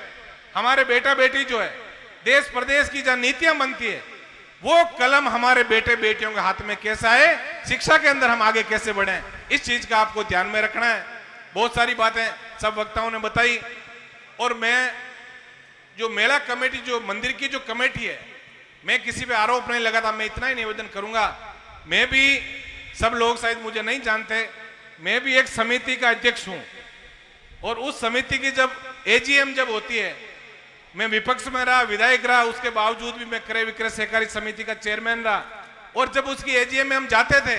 हमारे बेटा बेटी जो है, देश प्रदेश की जहां नीतियां बनती है, वो कलम हमारे बेटे बेटियों के हाथ में कैसा है, शिक्षा के अंदर हम आगे कैसे बढ़े, इस चीज का आपको ध्यान में रखना है। बहुत सारी बातें सब वक्ताओं ने बताई। और मैं जो मेला कमेटी, जो मंदिर की जो कमेटी है, मैं किसी पे आरोप नहीं लगाता, मैं इतना ही निवेदन करूंगा। मैं भी, सब लोग शायद मुझे नहीं जानते, मैं भी एक समिति का अध्यक्ष हूं। और उस समिति की जब एजीएम जब होती है, मैं विपक्ष में रहा, विधायक रहा, उसके बावजूद भी मैं क्रय विक्रय सहकारी समिति का चेयरमैन रहा। और जब उसकी एजीएम में हम जाते थे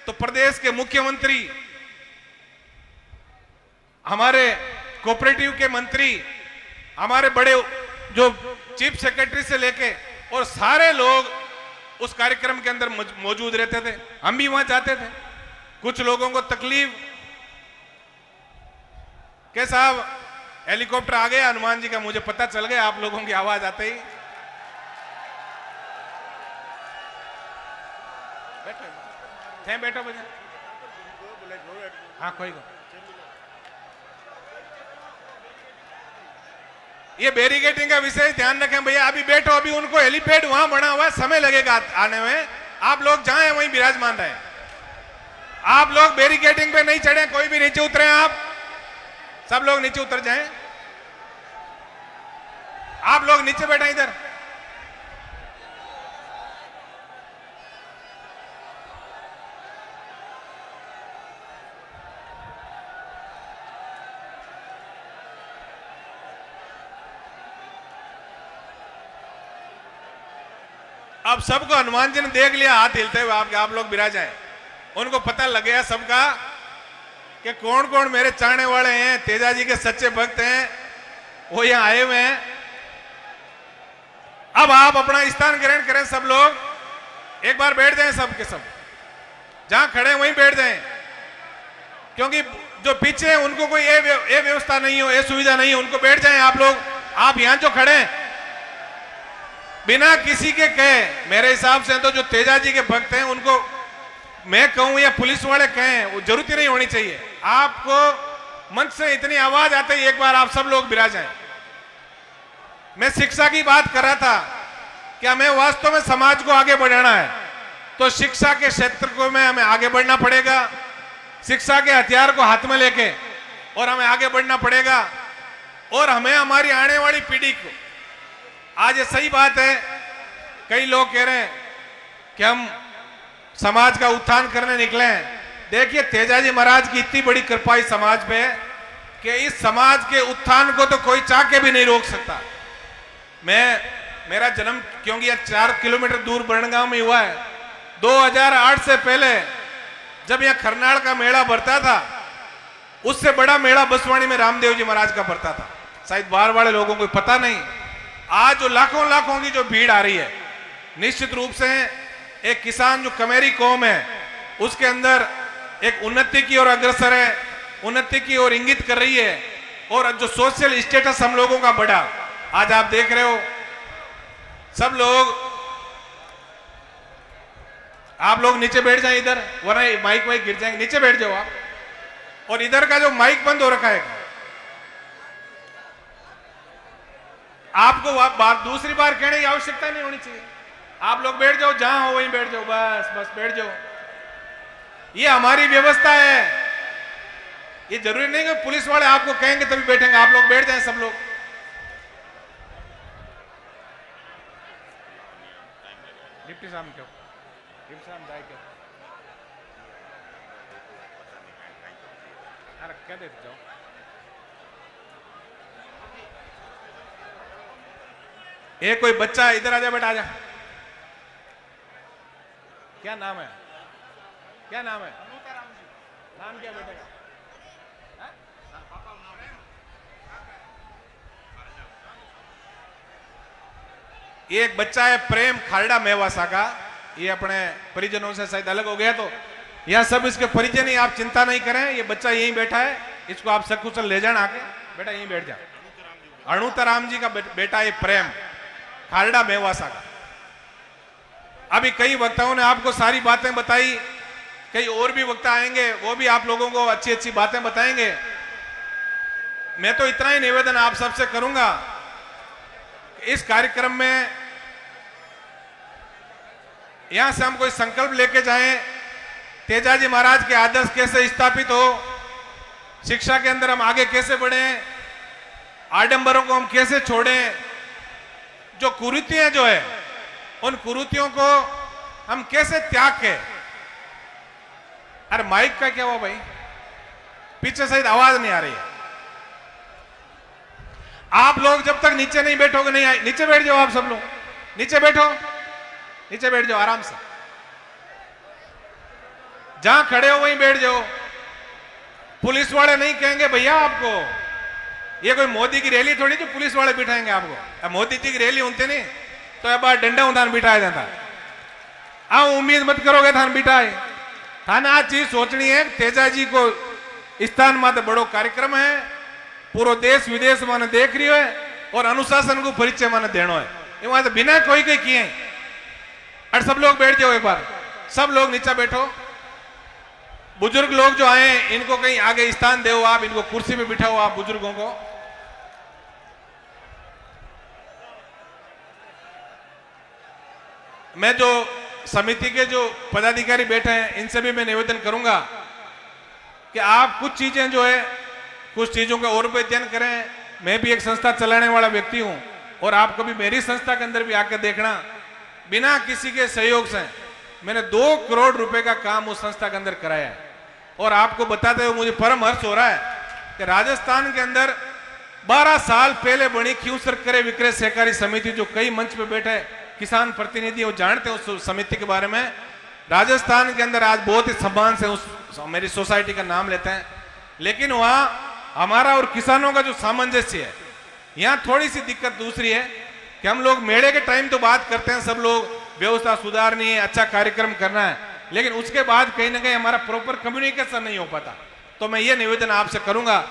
तो प्रदेश के मुख्यमंत्री, हमारे कोऑपरेटिव के मंत्री, हमारे बड़े जो चीफ सेक्रेटरी से लेके और सारे लोग उस कार्यक्रम के अंदर मौजूद रहते थे। हम भी वहां जाते थे। कुछ लोगों को तकलीफ के साहब हेलीकॉप्टर आ गया हनुमान जी का, मुझे पता चल गया आप लोगों की आवाज आते ही। बैठो भैया, हाँ कोई ये बैरिकेडिंग का विशेष ध्यान रखें भैया। अभी बैठो, अभी उनको हेलीपैड वहां बना हुआ है, समय लगेगा आने में। आप लोग जहां वहीं विराजमान रहे। आप लोग बैरिकेडिंग पे नहीं चढ़े, कोई भी नीचे उतरे, आप सब लोग नीचे उतर जाएं। आप लोग नीचे बैठे इधर। अब सबको हनुमान जी ने देख लिया हाथ हिलते हुए, आप लोग विराज आए। उनको पता लग गया सबका कि कौन कौन मेरे चाहने वाले हैं, तेजा जी के सच्चे भक्त हैं, वो यहां आए हुए हैं। अब आप अपना स्थान ग्रहण करें। सब लोग एक बार बैठ जाएं, सब के सब जहां खड़े वहीं बैठ जाएं, क्योंकि जो पीछे हैं उनको कोई ये व्यवस्था नहीं हो, ये सुविधा नहीं है, उनको बैठ जाएं आप लोग। आप यहां जो खड़े हैं बिना किसी के कहे, मेरे हिसाब से तो जो तेजा जी के भक्त हैं उनको मैं कहूं या पुलिस वाले कहें, वो जरूरत ही नहीं होनी चाहिए। आपको मंच से इतनी आवाज आते ही एक बार आप सब लोग विराज जाएं। मैं शिक्षा की बात कर रहा था कि हमें वास्तव में समाज को आगे बढ़ाना है, तो शिक्षा के क्षेत्र को में हमें आगे बढ़ना पड़ेगा। शिक्षा के हथियार को हाथ में लेके और हमें आगे बढ़ना पड़ेगा। और हमें हमारी आने वाली पीढ़ी को, आज ये सही बात है, कई लोग कह रहे हैं कि हम समाज का उत्थान करने निकले हैं। देखिए तेजा जी महाराज की इतनी बड़ी कृपा इस समाज पे है कि इस समाज के उत्थान को तो कोई चाह के भी नहीं रोक सकता। मेरा जन्म क्योंकि यह 4 किलोमीटर दूर बरणगांव में हुआ है। 2008 से पहले जब यह खरनाल का मेला भरता था, उससे बड़ा मेला बसवाड़ी में रामदेव जी महाराज का भरता था। शायद बाहर वाले लोगों को पता नहीं। आज जो लाखों लाखों की जो भीड़ आ रही है, निश्चित रूप से एक किसान जो कमेरी कौम है उसके अंदर एक उन्नति की ओर अग्रसर है, उन्नति की ओर इंगित कर रही है। और जो सोशल स्टेटस हम लोगों का बढ़ा, आज आप देख रहे हो सब लोग, आप लोग नीचे बैठ जाएं इधर, वरना माइक वाइक गिर जाएंगे, नीचे बैठ जाओ आप। और इधर का जो माइक बंद हो रखा है, आपको बात दूसरी बार कहने की आवश्यकता नहीं होनी चाहिए। आप लोग बैठ जाओ, जहां हो वहीं बैठ जाओ, बस बस बैठ जाओ। ये हमारी व्यवस्था है। ये जरूरी नहीं कि पुलिस वाले आपको कहेंगे तभी बैठेंगे। आप लोग बैठ जाएं सब लोग। डिप्टी साहब क्यों? डिप्टी साहब जाए क्यों? अरे क्या देते जाओ। एक कोई बच्चा इधर आ जा, बेटा आ जा। क्या नाम है? क्या नाम है? नाम क्या बेटे का? ये एक बच्चा है प्रेम खालड़ा मेवासा का। ये अपने परिजनों से शायद अलग हो गया, तो यह सब इसके परिजन ही। आप चिंता नहीं करें, ये बच्चा यहीं बैठा है। इसको आप सकुशल ले जाना आके। बेटा यहीं बैठ जा। अणुतराम जी का बेटा ये प्रेम खालड़ा मेवासा का। अभी कई वक्ताओं ने आपको सारी बातें बताई, कई और भी वक्ता आएंगे, वो भी आप लोगों को अच्छी अच्छी बातें बताएंगे। मैं तो इतना ही निवेदन आप सबसे करूंगा, इस कार्यक्रम में यहां से हम कोई संकल्प लेके जाएं, तेजाजी महाराज के आदर्श कैसे स्थापित हो, शिक्षा के अंदर हम आगे कैसे बढ़ें, आडंबरों को हम कैसे छोड़ें, जो कुरीतियां जो है उन कुरीतियों को हम कैसे त्याग के। अरे माइक का क्या हुआ भाई? पीछे शायद आवाज नहीं आ रही है। आप लोग जब तक नीचे नहीं बैठोगे नहीं आए। नीचे बैठ जाओ, आप सब लोग नीचे बैठो, नीचे बैठ जाओ आराम से। जहां खड़े हो वहीं बैठ जाओ। पुलिस वाले नहीं कहेंगे भैया आपको, ये कोई मोदी की रैली थोड़ी जो पुलिस वाले बिठाएंगे आपको। अब मोदी जी की रैली होती नहीं तो अब डंडा उठान बिठाया जाता। आओ उम्मीद मत करोगे थान बिठाए। थाने आ चीज सोचनी है, तेजाजी को स्थान माते बड़ो कार्यक्रम है, पूरा देश विदेश माने देख रही है और अनुशासन को परिचय माने देनो है। ये वहां तो बिना कोई कोई किए। और सब लोग बैठ जाओ एक बार, सब लोग नीचे बैठो। बुजुर्ग लोग जो आए इनको कहीं आगे स्थान दो, आप इनको कुर्सी पे बिठाओ आप बुजुर्गों को। मैं जो समिति के जो पदाधिकारी बैठे हैं इनसे भी मैं निवेदन करूंगा कि आप कुछ चीजें जो है कुछ चीजों का और भी अध्ययन करें। मैं भी एक संस्था चलाने वाला व्यक्ति हूं और आप कभी मेरी संस्था के अंदर भी आकर देखना, बिना किसी के सहयोग से मैंने 2 करोड़ रुपए का काम उस संस्था के अंदर कराया है। और आपको बताते हुए मुझे परम हर्ष हो रहा है कि राजस्थान के अंदर 12 साल पहले बनी क्यूसर क्रय विक्रय सहकारी समिति, जो कई मंच पे बैठे किसान प्रतिनिधि वो जानते हैं उस समिति के बारे में। राजस्थान के अंदर आज बहुत ही सम्मान से उस मेरी सोसाइटी का नाम लेते हैं। लेकिन वहां हमारा और किसानों का जो सामंजस्य है, यहाँ थोड़ी सी दिक्कत दूसरी है कि हम लोग मेले के टाइम तो बात करते हैं, सब लोग व्यवस्था सुधारनी है, अच्छा कार्यक्रम करना है, लेकिन उसके बाद कहीं ना कहीं हमारा प्रॉपर कम्युनिकेशन नहीं हो पाता। तो मैं ये निवेदन आपसे करूंगा,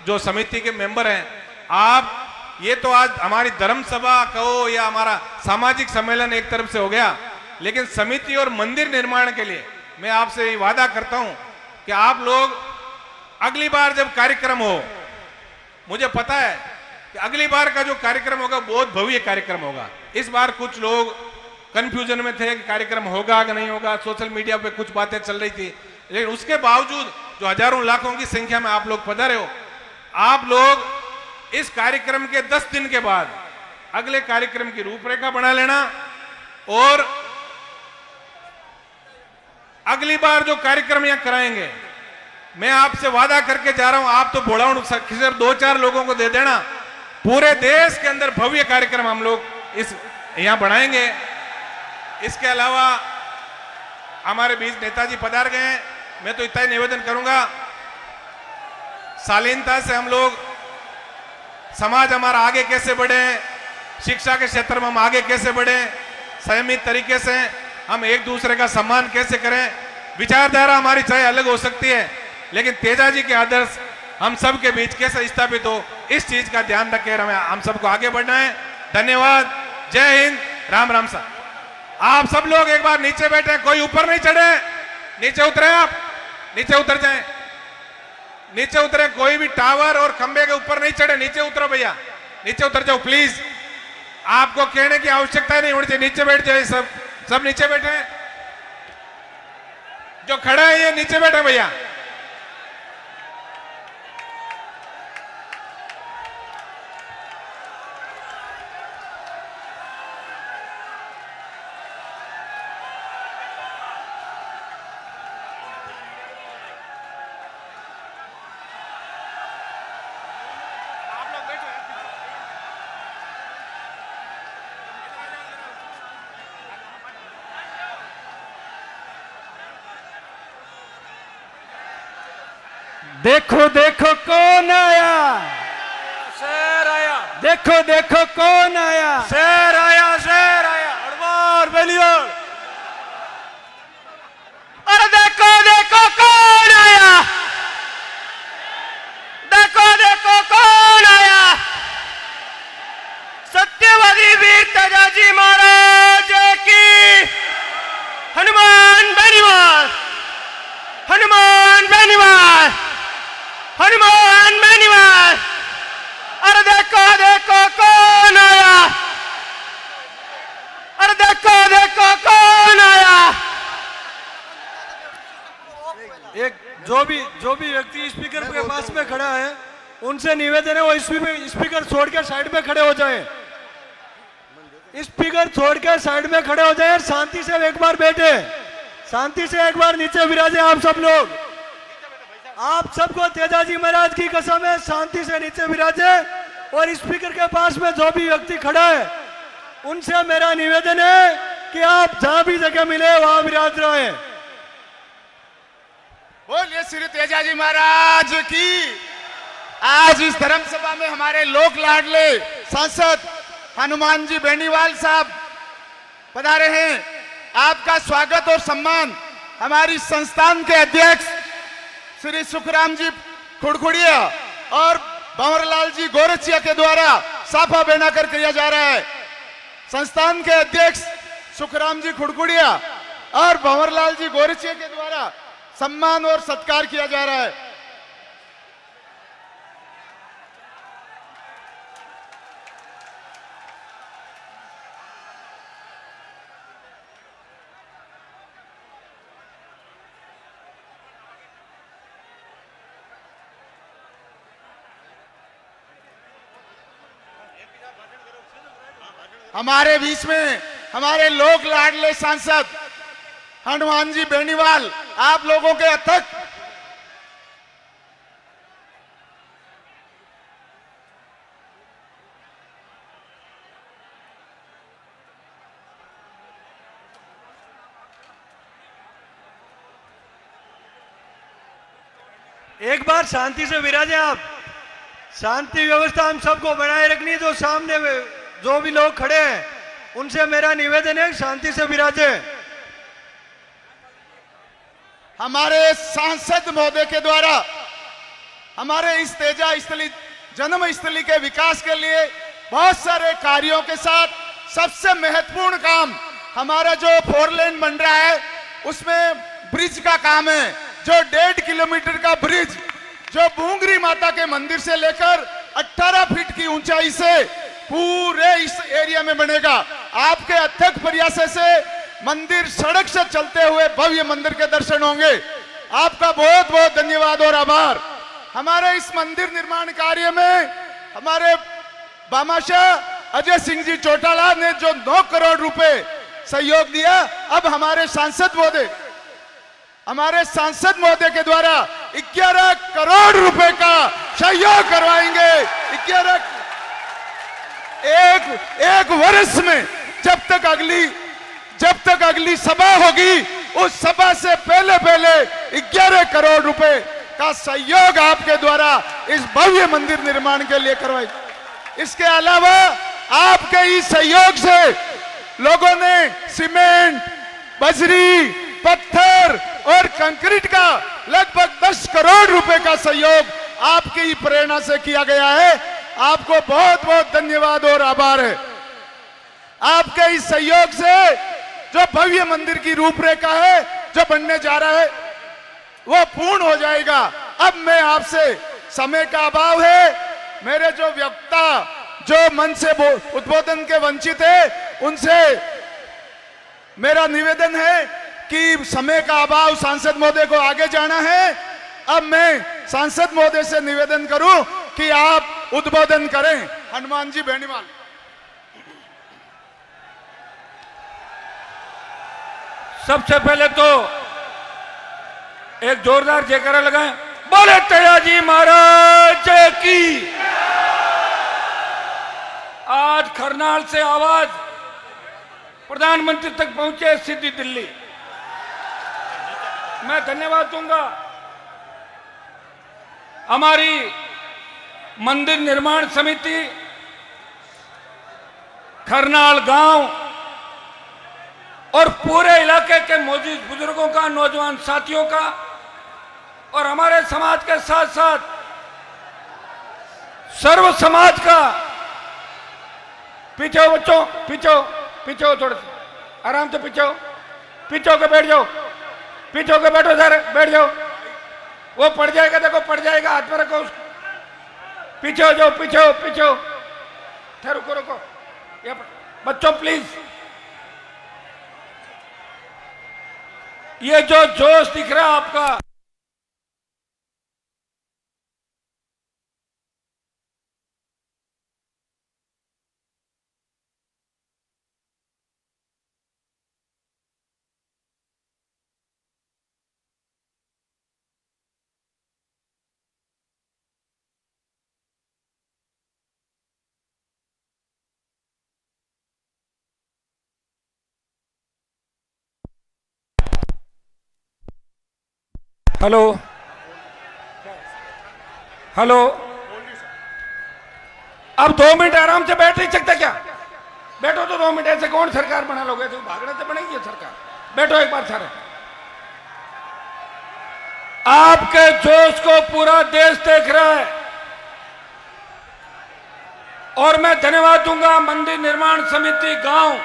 जो समिति के मेंबर हैं, आप ये तो आज हमारी धर्म सभा कहो या हमारा सामाजिक सम्मेलन एक तरफ से हो गया, लेकिन समिति और मंदिर निर्माण के लिए मैं आपसे वादा करता हूं कि आप लोग अगली बार जब कार्यक्रम हो, मुझे पता है कि अगली बार का जो कार्यक्रम होगा बहुत भव्य कार्यक्रम होगा। इस बार कुछ लोग कंफ्यूजन में थे कि कार्यक्रम होगा कि नहीं होगा, सोशल मीडिया पे कुछ बातें चल रही थी, लेकिन उसके बावजूद जो हजारों लाखों की संख्या में आप लोग पधारे हो, आप लोग इस कार्यक्रम के 10 दिन के बाद अगले कार्यक्रम की रूपरेखा बना लेना और अगली बार जो कार्यक्रम यहां कराएंगे, मैं आपसे वादा करके जा रहा हूं, आप तो बोला सिर्फ 2-4 लोगों को दे देना, पूरे देश के अंदर भव्य कार्यक्रम हम लोग इस यहां बनाएंगे। इसके अलावा हमारे बीच नेताजी पधार गए हैं, मैं तो इतना ही निवेदन करूंगा, शालीनता से हम लोग समाज हमारा आगे कैसे बढ़े, शिक्षा के क्षेत्र में हम आगे कैसे बढ़े, संयमित तरीके से हम एक दूसरे का सम्मान कैसे करें। विचारधारा हमारी चाहे अलग हो सकती है, लेकिन तेजाजी के आदर्श हम सब के बीच कैसे स्थापित हो, इस चीज का ध्यान रखे हमें हम सबको आगे बढ़ना है। धन्यवाद, जय हिंद, राम राम साहब। आप सब लोग एक बार नीचे बैठे, कोई ऊपर नहीं चढ़े, नीचे उतरे, आप नीचे उतर जाएं, नीचे उतरे, कोई भी टावर और खंबे के ऊपर नहीं चढ़े, नीचे उतरो भैया, नीचे उतर जाओ प्लीज। आपको कहने की आवश्यकता नहीं होनी चाहिए। नीचे बैठ जाए, सब नीचे बैठे हैं। जो खड़ा है ये नीचे बैठे भैया। देखो देखो कौन आया, शेर आया, देखो देखो कौन आया, शेर आया, शेर आया, अड़वार बेलियोर। अरे देखो देखो कौन आया, देखो देखो कौन आया, सत्यवादी वीर तेजाजी महाराज की। हनुमान बेनीवाल, हनुमान बेनीवाल, हनुमान बेनीवाल। अरे देखो देखो कौन आया, अरे देखो देखो कौन आया। एक जो भी व्यक्ति स्पीकर के पास में खड़ा है उनसे निवेदन है वो स्पीकर छोड़कर साइड में खड़े हो जाएं। स्पीकर छोड़कर साइड में खड़े हो जाएं, शांति से एक बार बैठे, शांति से एक बार नीचे विराजे। आप सब लोग, आप सबको तेजाजी महाराज की कसम है, शांति से नीचे विराजे। और स्पीकर के पास में जो भी व्यक्ति खड़ा है उनसे मेरा निवेदन है कि आप जहां भी जगह मिले वहां विराज रहे। बोलिए श्री तेजाजी महाराज की। आज इस धर्म सभा में हमारे लोक लाडले सांसद हनुमान जी बेनीवाल साहब पधारे हैं। आपका स्वागत और सम्मान हमारी संस्थान के अध्यक्ष श्री सुखराम जी खुड़खुड़िया और भंवरलाल जी गोरचिया के द्वारा साफा बहना कर किया जा रहा है। संस्थान के अध्यक्ष सुखराम जी खुड़खुड़िया और भंवरलाल जी गोरचिया के द्वारा सम्मान और सत्कार किया जा रहा है। हमारे बीच में हमारे लोक लाडले सांसद हनुमान जी बेनीवाल आप लोगों के अथक एक बार शांति से विराजे। आप शांति व्यवस्था हम सबको बनाए रखनी है। जो सामने जो भी लोग खड़े हैं उनसे मेरा निवेदन है शांति से विराजे। हमारे सांसद महोदय के द्वारा हमारे इस तेजा स्थली जन्म स्थली के विकास के लिए बहुत सारे कार्यों के साथ सबसे महत्वपूर्ण काम हमारा जो 4 लेन बन रहा है उसमें ब्रिज का काम है। जो 1.5 किलोमीटर का ब्रिज जो बूंगरी माता के मंदिर से लेकर 18 फीट की ऊंचाई से पूरे इस एरिया में बनेगा। आपके अथक प्रयास से मंदिर सड़क से चलते हुए भव्य मंदिर के दर्शन होंगे। आपका बहुत बहुत धन्यवाद और आभार। हमारे इस मंदिर निर्माण कार्य में हमारे बामाशाह अजय सिंह जी चौटाला ने जो 9 करोड़ रुपए सहयोग दिया, अब हमारे सांसद महोदय के द्वारा 11 करोड़ रुपए का सहयोग करवाएंगे। 11 एक वर्ष में जब तक अगली सभा होगी उस सभा से पहले 11 करोड़ रुपए का सहयोग आपके द्वारा इस भव्य मंदिर निर्माण के लिए करवाएंगे। इसके अलावा आपके इस सहयोग से लोगों ने सीमेंट, बजरी, पत्थर और कंक्रीट का लगभग 10 करोड़ रुपए का सहयोग आपकी ही प्रेरणा से किया गया है। आपको बहुत बहुत धन्यवाद और आभार है। आपके इस सहयोग से जो भव्य मंदिर की रूपरेखा है जो बनने जा रहा है वो पूर्ण हो जाएगा। अब मैं आपसे, समय का अभाव है, मेरे जो वक्ता जो मंच से उद्बोधन के वंचित है उनसे मेरा निवेदन है कि समय का अभाव, सांसद महोदय को आगे जाना है। अब मैं सांसद महोदय से निवेदन करूं कि आप उद्बोधन करें। हनुमान जी बेनीवाल। सबसे पहले तो एक जोरदार जयकारा लगाएं, बोले तेजाजी महाराज की। आज करनाल से आवाज प्रधानमंत्री तक पहुंचे, सीधी दिल्ली। मैं धन्यवाद दूंगा हमारी मंदिर निर्माण समिति, करनाल गांव और पूरे इलाके के मौजूद बुजुर्गों का, नौजवान साथियों का और हमारे समाज के साथ साथ सर्व समाज का। पीछे हो बच्चों, पीछे हो, थोड़ा सा आराम से पीछे होकर बैठ जाओ, पीछे होकर बैठो सर, बैठ जाओ। वो पड़ जाएगा, देखो पड़ जाएगा, हाथ में रखो उसको। पीछे हो जाओ, पीछे हो। रुको बच्चों प्लीज। ये जो जोश दिख रहा है आपका, हेलो, अब 2 मिनट आराम से बैठ नहीं सकते क्या? बैठो तो 2 मिनट। ऐसे कौन सरकार बना लोगे? तो भागने से बनेगी ये सरकार। बैठो एक बार सारे। आपके जोश को पूरा देश देख रहा है और मैं धन्यवाद दूंगा मंदिर निर्माण समिति गांव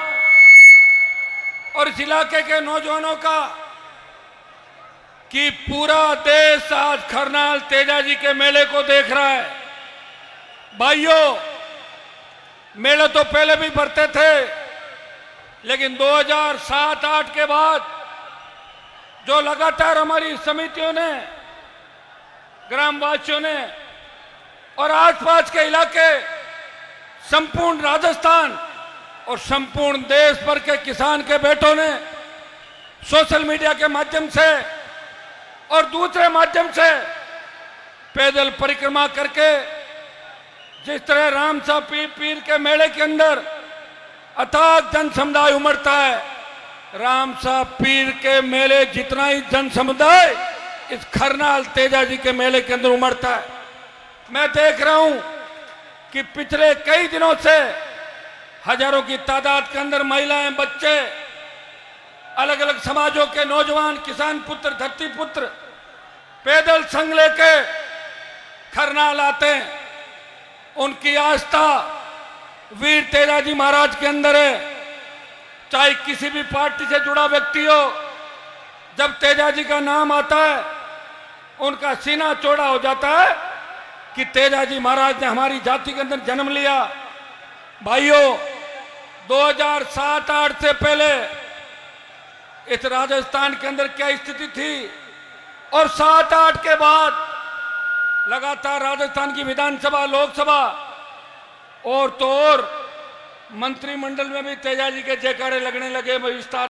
और इस इलाके के नौजवानों का कि पूरा देश आज करनाल तेजाजी के मेले को देख रहा है। भाइयों, मेले तो पहले भी भरते थे, लेकिन 2007-8 के बाद जो लगातार हमारी समितियों ने, ग्रामवासियों ने और आसपास के इलाके, संपूर्ण राजस्थान और संपूर्ण देश भर के किसान के बेटों ने सोशल मीडिया के माध्यम से और दूसरे माध्यम से पैदल परिक्रमा करके जिस तरह रामसा पीर के मेले के अंदर अथाक जन समुदाय उमड़ता है, रामसा पीर के मेले जितना ही जन समुदाय इस करनाल तेजाजी के मेले के अंदर उमड़ता है। मैं देख रहा हूं कि पिछले कई दिनों से हजारों की तादाद के अंदर महिलाएं, बच्चे, अलग अलग समाजों के नौजवान, किसान पुत्र, धरती पुत्र पैदल संग लेके करनाल आते हैं। उनकी आस्था वीर तेजाजी महाराज के अंदर है। चाहे किसी भी पार्टी से जुड़ा व्यक्ति हो, जब तेजाजी का नाम आता है उनका सीना चौड़ा हो जाता है कि तेजाजी महाराज ने हमारी जाति के अंदर जन्म लिया। भाइयों, 2007-8 से पहले इस राजस्थान के अंदर क्या स्थिति थी और 7-8 के बाद लगातार राजस्थान की विधानसभा, लोकसभा और तो और मंत्रिमंडल में भी तेजाजी के जयकारे लगने लगे। विस्तार